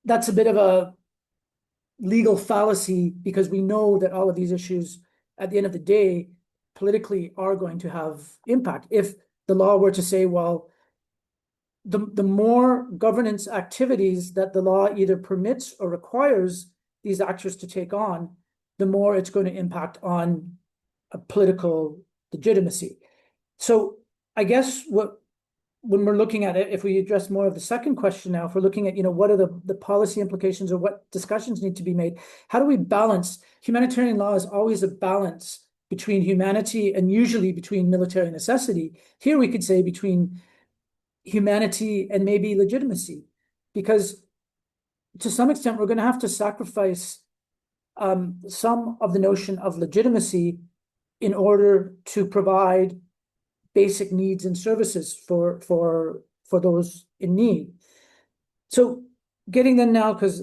that's a bit of a legal fallacy, because we know that all of these issues, at the end of the day, politically are going to have impact. If the law were to say, well, the more governance activities that the law either permits or requires these actors to take on, the more it's going to impact on a political legitimacy. So I guess when we're looking at it, if we address more of the second question now, if we're looking at, what are the policy implications or what discussions need to be made, how do we balance? Humanitarian law is always a balance between humanity and usually between military necessity. Here we could say between humanity and maybe legitimacy, because to some extent we're going to have to sacrifice some of the notion of legitimacy in order to provide basic needs and services for those in need. So getting then now, because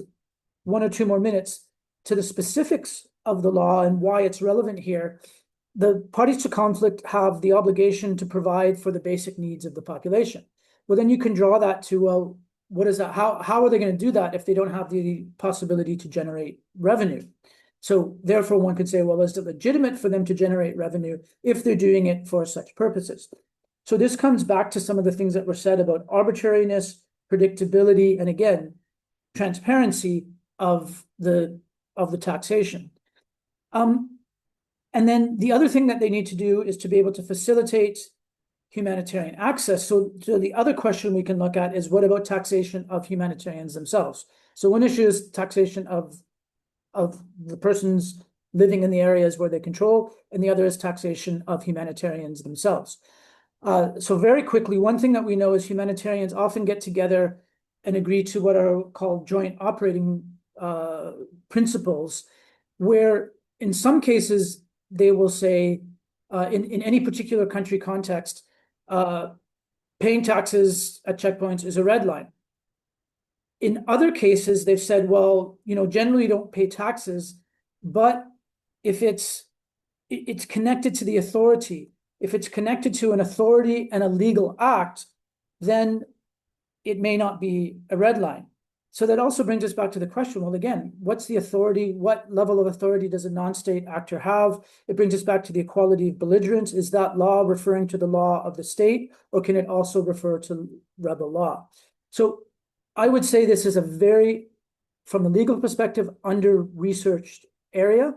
1 or 2 more minutes, to the specifics of the law and why it's relevant here, the parties to conflict have the obligation to provide for the basic needs of the population. Well, then you can draw that to, well, what is that? How are they going to do that if they don't have the possibility to generate revenue? So therefore, one could say, well, is it legitimate for them to generate revenue if they're doing it for such purposes? So this comes back to some of the things that were said about arbitrariness, predictability, and again, transparency of the taxation. And then the other thing that they need to do is to be able to facilitate humanitarian access. So the other question we can look at is, what about taxation of humanitarians themselves? So one issue is taxation of the persons living in the areas where they control, and the other is taxation of humanitarians themselves. So very quickly, one thing that we know is humanitarians often get together and agree to what are called joint operating principles, where in some cases they will say, in any particular country context, paying taxes at checkpoints is a red line. In other cases, they've said, well, generally don't pay taxes, but if it's connected to the authority, if it's connected to an authority and a legal act, then it may not be a red line. So that also brings us back to the question, well, again, what's the authority? What level of authority does a non-state actor have? It brings us back to the equality of belligerents. Is that law referring to the law of the state, or can it also refer to rebel law? So I would say this is a very, from a legal perspective, under-researched area,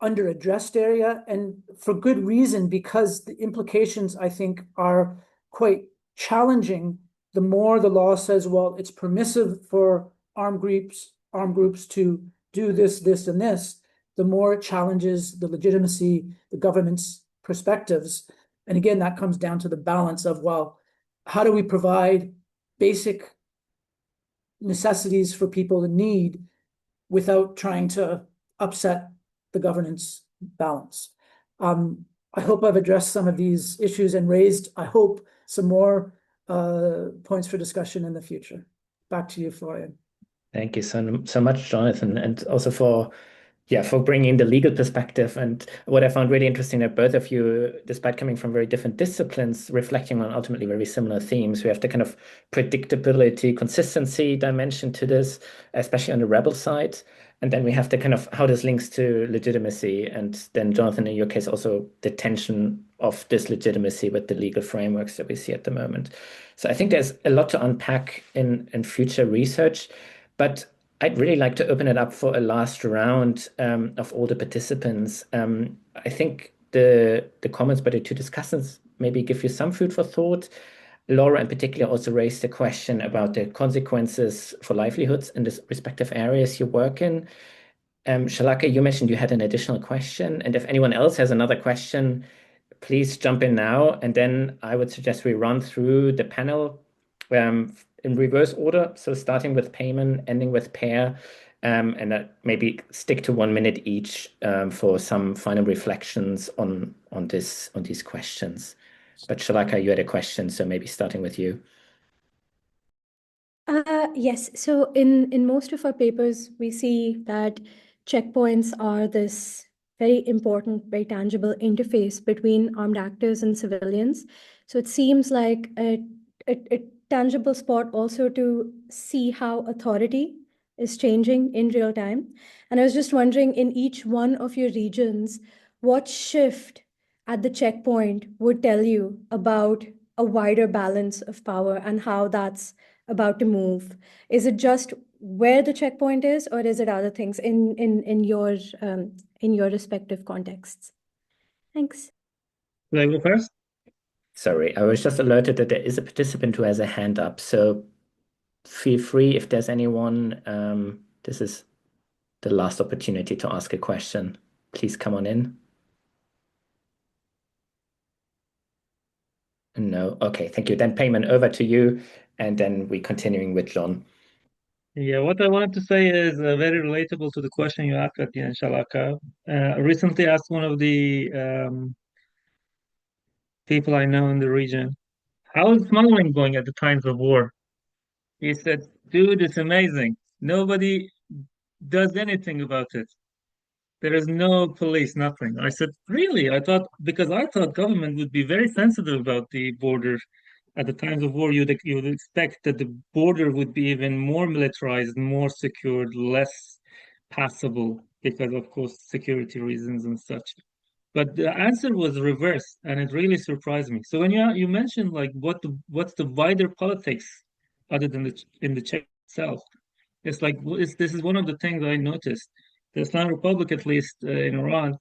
under-addressed area, and for good reason, because the implications, I think, are quite challenging. The more the law says, well, it's permissive for armed groups to do this, this, and this, the more it challenges the legitimacy, the government's perspectives. And again, that comes down to the balance of, well, how do we provide basic necessities for people in need without trying to upset the governance balance? I hope I've addressed some of these issues and raised, I hope, some more points for discussion in the future. Back to you, Florian. Thank you so much, Jonathan, and also for bringing the legal perspective. And what I found really interesting that both of you, despite coming from very different disciplines, reflecting on ultimately very similar themes. We have the kind of predictability, consistency dimension to this, especially on the rebel side. And then we have the kind of how this links to legitimacy. And then, Jonathan, in your case, also the tension of this legitimacy with the legal frameworks that we see at the moment. So I think there's a lot to unpack in future research, but I'd really like to open it up for a last round of all the participants. I think the comments by the two discussants maybe give you some food for thought. Laura in particular also raised the question about the consequences for livelihoods in the respective areas you work in. Shalaka, you mentioned you had an additional question, and if anyone else has another question, please jump in now, and then I would suggest we run through the panel in reverse order. So starting with Payman, ending with Pear, and maybe stick to 1 minute each for some final reflections on these questions. But Shalaka, you had a question, so maybe starting with you. Yes. So in most of our papers, we see that checkpoints are this very important, very tangible interface between armed actors and civilians. So it seems like a tangible spot also to see how authority is changing in real time. And I was just wondering, in each one of your regions, what shift at the checkpoint would tell you about a wider balance of power and how that's about to move? Is it just where the checkpoint is, or is it other things in your respective contexts? Thanks. Will I go first? Sorry, I was just alerted that there is a participant who has a hand up. So feel free if there's anyone. This is the last opportunity to ask a question. Please come on in. No, okay, thank you. Then Payman, over to you, and then we're continuing with John. Yeah, what I wanted to say is very relatable to the question you asked at the end, Shalaka. I recently asked one of the people I know in the region, how is smuggling going at the times of war? He said, dude, it's amazing. Nobody does anything about it. There is no police, nothing. I said, really? Because I thought government would be very sensitive about the border. At the times of war, you would expect that the border would be even more militarized, more secured, less passable. because of course security reasons and such. But the answer was reversed, and it really surprised me. So when you mentioned like what's the wider politics other than in the Czech itself, it's like this is one of the things I noticed. The Islamic Republic, at least in Iran,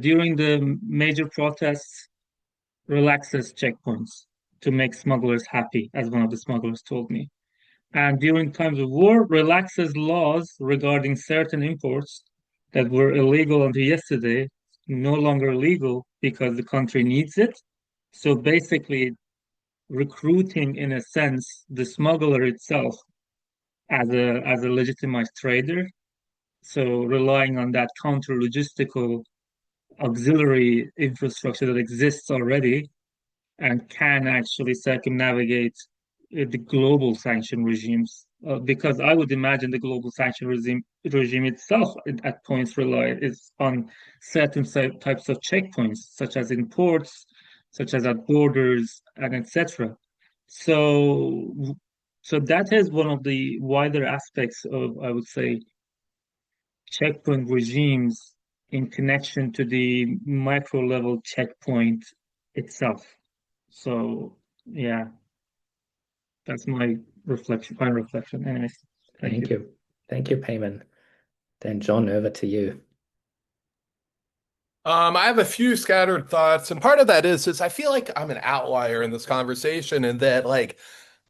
during the major protests, relaxes checkpoints to make smugglers happy, as one of the smugglers told me. And during times of war, relaxes laws regarding certain imports that were illegal until yesterday, no longer legal because the country needs it. So basically, recruiting, in a sense, the smuggler itself as a legitimized trader. So relying on that counter logistical auxiliary infrastructure that exists already and can actually circumnavigate the global sanction regimes. Because I would imagine the global sanction regime itself at points is on certain types of checkpoints, such as in ports, such as at borders, and etc. So, so that is one of the wider aspects of, I would say, checkpoint regimes in connection to the micro level checkpoint itself. So yeah, that's my reflection. Anyways, Thank you. Thank you, Payman. Then John, over to you. I have a few scattered thoughts, and part of that is I feel like I'm an outlier in this conversation, and that like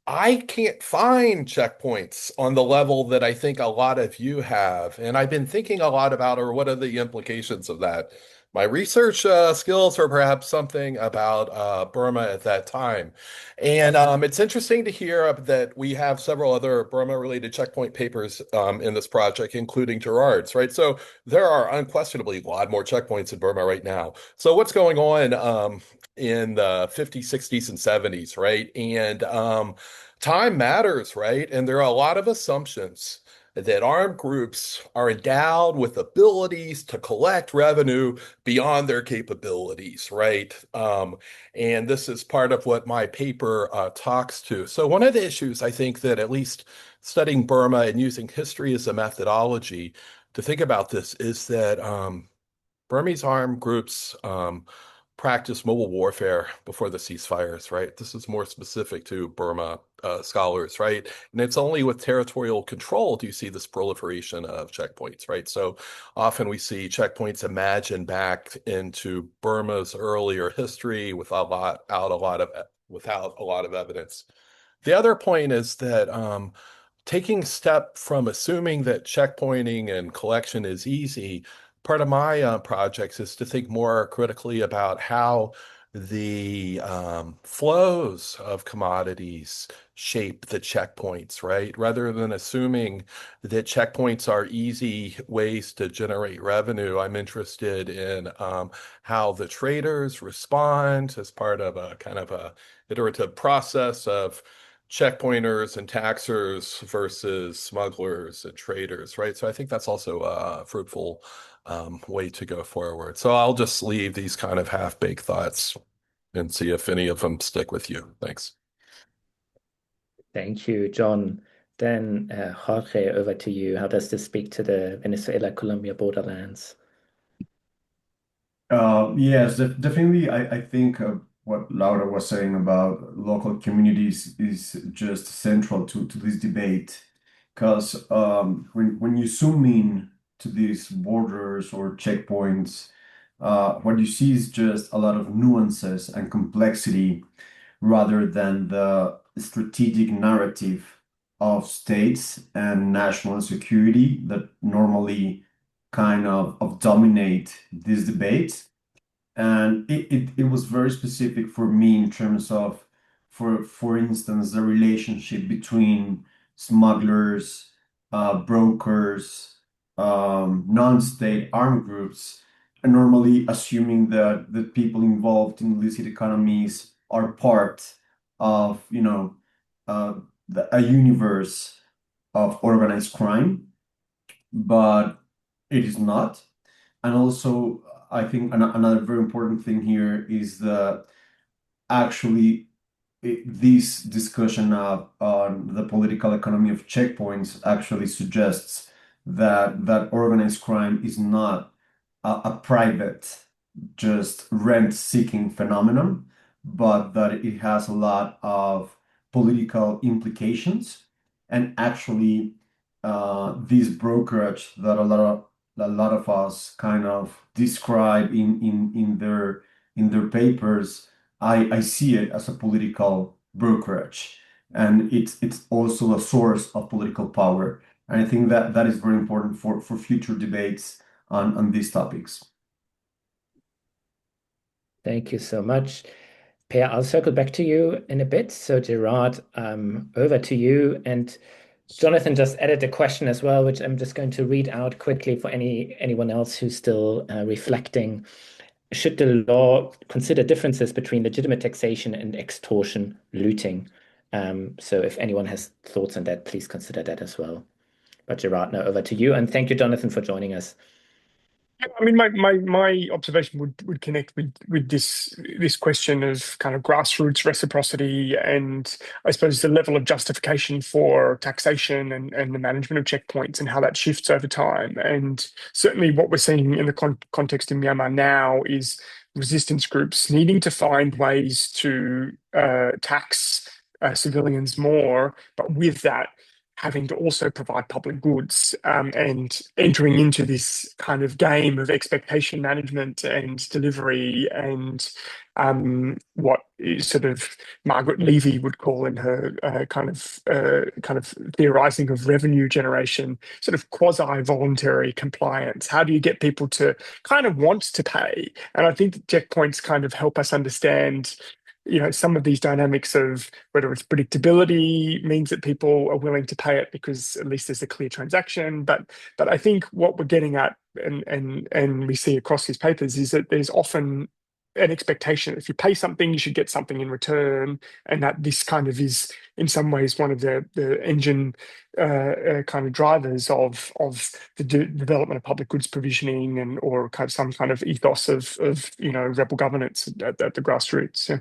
I can't find checkpoints on the level that I think a lot of you have. And I've been thinking a lot about, or what are the implications of that? My research skills, or perhaps something about Burma at that time. And it's interesting to hear that we have several other Burma-related checkpoint papers in this project, including Gerard's, right? So there are unquestionably a lot more checkpoints in Burma right now. So what's going on in the 50s, 60s, and 70s, right? And time matters, right? And there are a lot of assumptions that armed groups are endowed with abilities to collect revenue beyond their capabilities, right? And this is part of what my paper talks to. So one of the issues I think that at least studying Burma and using history as a methodology to think about this is that Burmese armed groups practice mobile warfare before the ceasefires, right? This is more specific to Burma scholars, right? And it's only with territorial control do you see this proliferation of checkpoints, right? So often we see checkpoints imagined back into Burma's earlier history without a lot of evidence. The other point is that taking step from assuming that checkpointing and collection is easy, part of my projects is to think more critically about how the flows of commodities shape the checkpoints, right? Rather than assuming that checkpoints are easy ways to generate revenue, I'm interested in how the traders respond as part of a kind of a iterative process of checkpointers and taxers versus smugglers and traders, right? So I think that's also a fruitful way to go forward. So I'll just leave these kind of half-baked thoughts and see if any of them stick with you. Thanks. Thank you, John. Then Jorge, over to you. How does this speak to the Venezuela-Colombia borderlands? Yes, definitely. I think what Laura was saying about local communities is just central to this debate, because when you zoom in to these borders or checkpoints, what you see is just a lot of nuances and complexity rather than the strategic narrative of states and national security that normally kind of dominate this debate. And it was very specific for me in terms of, for instance, the relationship between smugglers, brokers, non-state armed groups, and normally assuming that the people involved in illicit economies are part of, a universe of organized crime, but it is not. And also, I think another very important thing here is that actually this discussion on the political economy of checkpoints actually suggests that organized crime is not a private, just rent-seeking phenomenon, but that it has a lot of political implications. And actually, this brokerage that a lot of us kind of describe in their papers, I see it as a political brokerage, and it's also a source of political power. And I think that that is very important for future debates on these topics. Thank you so much. Per, I'll circle back to you in a bit. So Gerard, over to you. And Jonathan just added a question as well, which I'm just going to read out quickly for anyone else who's still reflecting. Should the law consider differences between legitimate taxation and extortion looting? So if anyone has thoughts on that, please consider that as well. But Gerard, now over to you. And thank you, Jonathan, for joining us. I mean, my observation would connect with this question of kind of grassroots reciprocity, and I suppose the level of justification for taxation and the management of checkpoints and how that shifts over time. And certainly what we're seeing in the context in Myanmar now is resistance groups needing to find ways to tax civilians more, but with that, having to also provide public goods, and entering into this kind of game of expectation management and delivery, and what is sort of Margaret Levy would call in her kind of theorizing of revenue generation, sort of quasi-voluntary compliance. How do you get people to kind of want to pay? And I think checkpoints kind of help us understand, you know, some of these dynamics of whether it's predictability means that people are willing to pay it because at least there's a clear transaction. But I think what we're getting at, and we see across these papers, is that there's often an expectation if you pay something, you should get something in return, and that this kind of is in some ways one of the engine kind of drivers of the development of public goods provisioning, and or kind of some kind of ethos of you know, rebel governance at the grassroots. Yeah.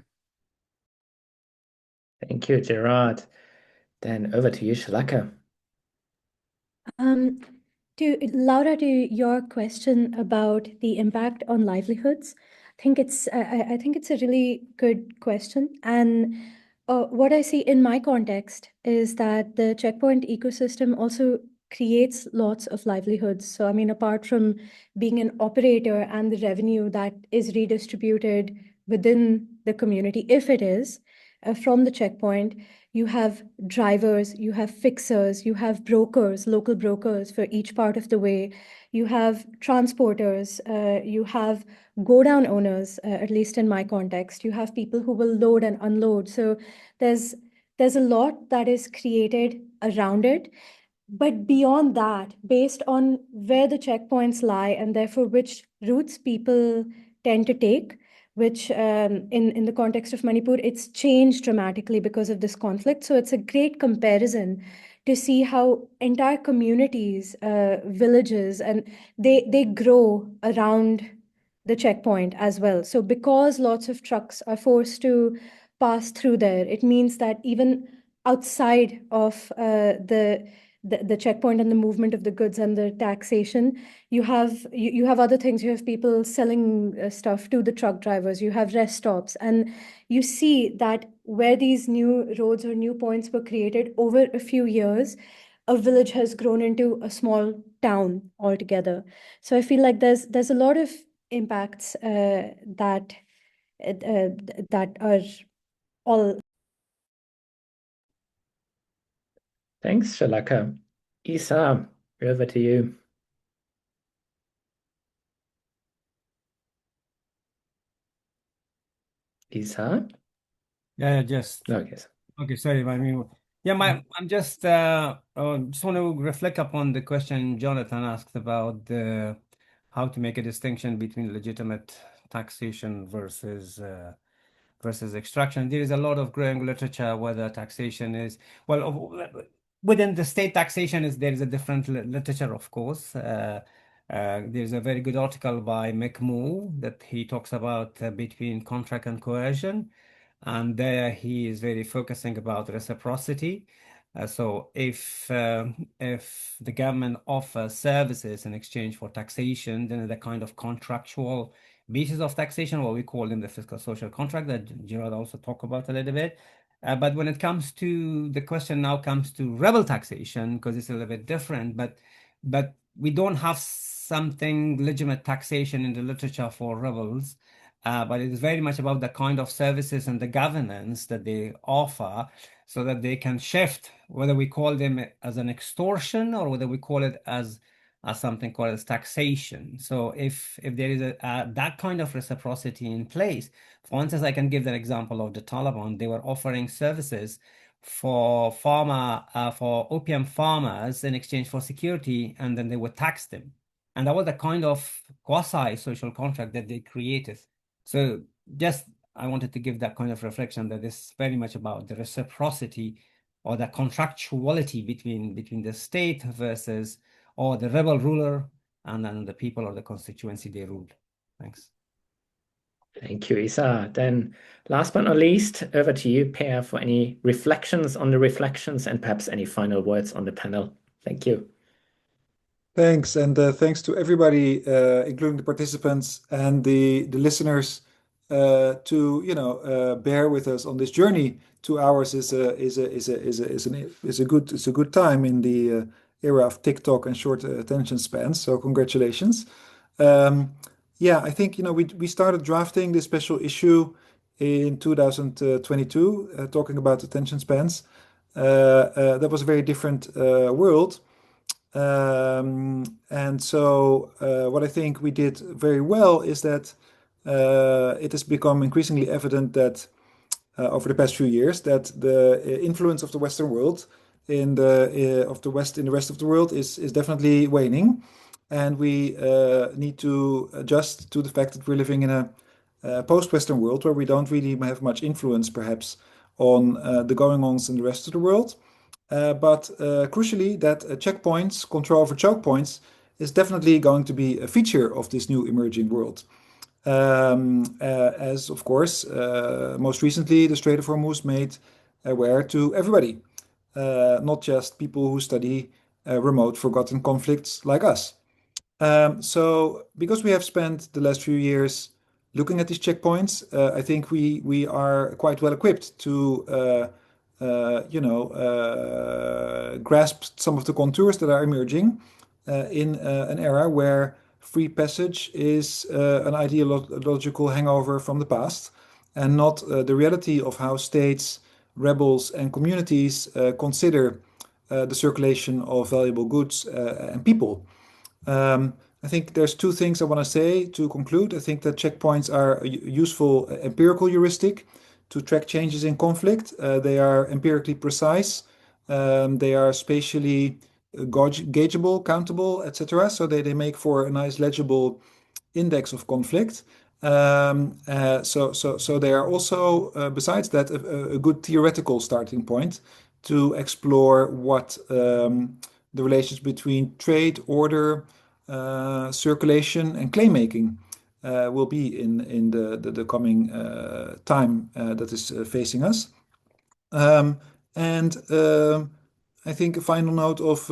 Thank you, Gerard. Then over to you, Shalaka. Laura, to your question about the impact on livelihoods, I think it's a really good question. And what I see in my context is that the checkpoint ecosystem also creates lots of livelihoods. So, I mean, apart from being an operator and the revenue that is redistributed within the community, if it is from the checkpoint, you have drivers, you have fixers, you have brokers, local brokers for each part of the way. You have transporters, you have go-down owners, at least in my context. You have people who will load and unload. So there's a lot that is created around it. But beyond that, based on where the checkpoints lie and therefore which routes people tend to take, which in the context of Manipur, it's changed dramatically because of this conflict. So it's a great comparison to see how entire communities, villages, and they grow around the checkpoint as well. So because lots of trucks are forced to pass through there, it means that even outside of the checkpoint and the movement of the goods and the taxation, you have other things. You have people selling stuff to the truck drivers. You have rest stops, and you see that where these new roads or new points were created over a few years, a village has grown into a small town altogether. So I feel like there's a lot of impacts that are all. Thanks, Shalaka. Isa, over to you. Isa? Yeah, just Okay. okay. Sorry, I mean, yeah, I'm just want to reflect upon the question Jonathan asked about how to make a distinction between legitimate taxation versus extraction. There is a lot of growing literature whether taxation is within the state taxation there is a different literature, of course. There's a very good article by Mick Moore that he talks about between contract and coercion, and there he is very focusing about reciprocity. So if the government offers services in exchange for taxation, then the kind of contractual basis of taxation, what we call in the fiscal social contract that Gerard also talked about a little bit. But when it comes to the question now comes to rebel taxation, because it's a little bit different, but we don't have something legitimate taxation in the literature for rebels. But it is very much about the kind of services and the governance that they offer so that they can shift, whether we call them as an extortion or whether we call it as something called as taxation. So if there is that kind of reciprocity in place, for instance, I can give the example of the Taliban. They were offering services for opium farmers in exchange for security, and then they would tax them. And that was the kind of quasi-social contract that they created. So just I wanted to give that kind of reflection that is very much about the reciprocity or the contractuality between the state versus or the rebel ruler and then the people or the constituency they ruled. Thanks. Thank you, Isa. Then last but not least, over to you, Per, for any reflections on the reflections and perhaps any final words on the panel. Thank you. Thanks, and thanks to everybody, including the participants and the listeners, to bear with us on this journey. 2 hours is a good time in the era of TikTok and short attention spans. So congratulations. Yeah, I think we started drafting this special issue in 2022, talking about attention spans. That was a very different world. And so what I think we did very well is that it has become increasingly evident that over the past few years that the influence of the Western world in the rest of the world is definitely waning, and we need to adjust to the fact that we're living in a post-Western world where we don't really have much influence, perhaps, on the going-ons in the rest of the world. But crucially, that checkpoints, control over choke points, is definitely going to be a feature of this new emerging world. As of course, most recently, the Strait of Hormuz made aware to everybody, not just people who study remote, forgotten conflicts like us. So because we have spent the last few years looking at these checkpoints, I think we are quite well equipped to grasp some of the contours that are emerging in an era where free passage is an ideological hangover from the past and not the reality of how states, rebels, and communities consider the circulation of valuable goods and people. I think there's 2 things I want to say to conclude. I think that checkpoints are a useful empirical heuristic to track changes in conflict. They are empirically precise. They are spatially gaugeable, countable, etc. So they make for a nice legible index of conflict. So they are also, besides that, a good theoretical starting point to explore what the relations between trade, order, circulation, and claim making will be in the coming time that is facing us. And I think a final note of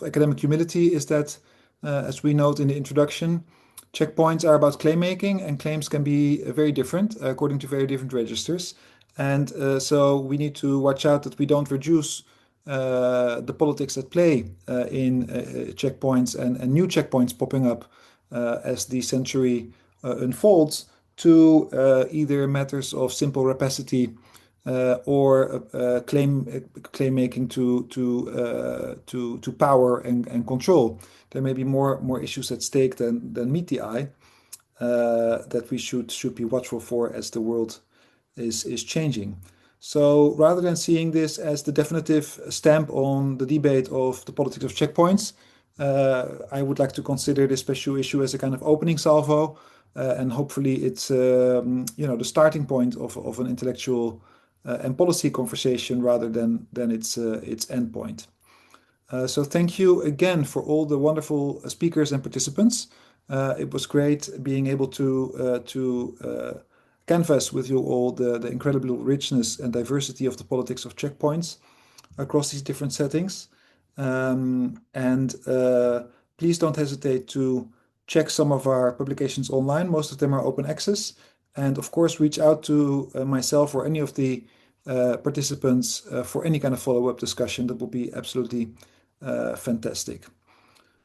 academic humility is that, as we note in the introduction, checkpoints are about claim making, and claims can be very different according to very different registers. And so we need to watch out that we don't reduce the politics at play in checkpoints and new checkpoints popping up as the century unfolds to either matters of simple rapacity or claim making to power and control. There may be more issues at stake than meet the eye that we should be watchful for as the world is changing. So rather than seeing this as the definitive stamp on the debate of the politics of checkpoints, I would like to consider this special issue as a kind of opening salvo, and hopefully it's the starting point of an intellectual and policy conversation rather than its end point. So thank you again for all the wonderful speakers and participants. It was great being able to canvas with you all the incredible richness and diversity of the politics of checkpoints. across these different settings. And please don't hesitate to check some of our publications online. Most of them are open access. And of course, reach out to myself or any of the participants for any kind of follow-up discussion. That will be absolutely fantastic.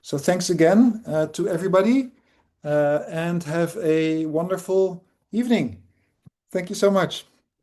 So thanks again to everybody and have a wonderful evening. Thank you so much.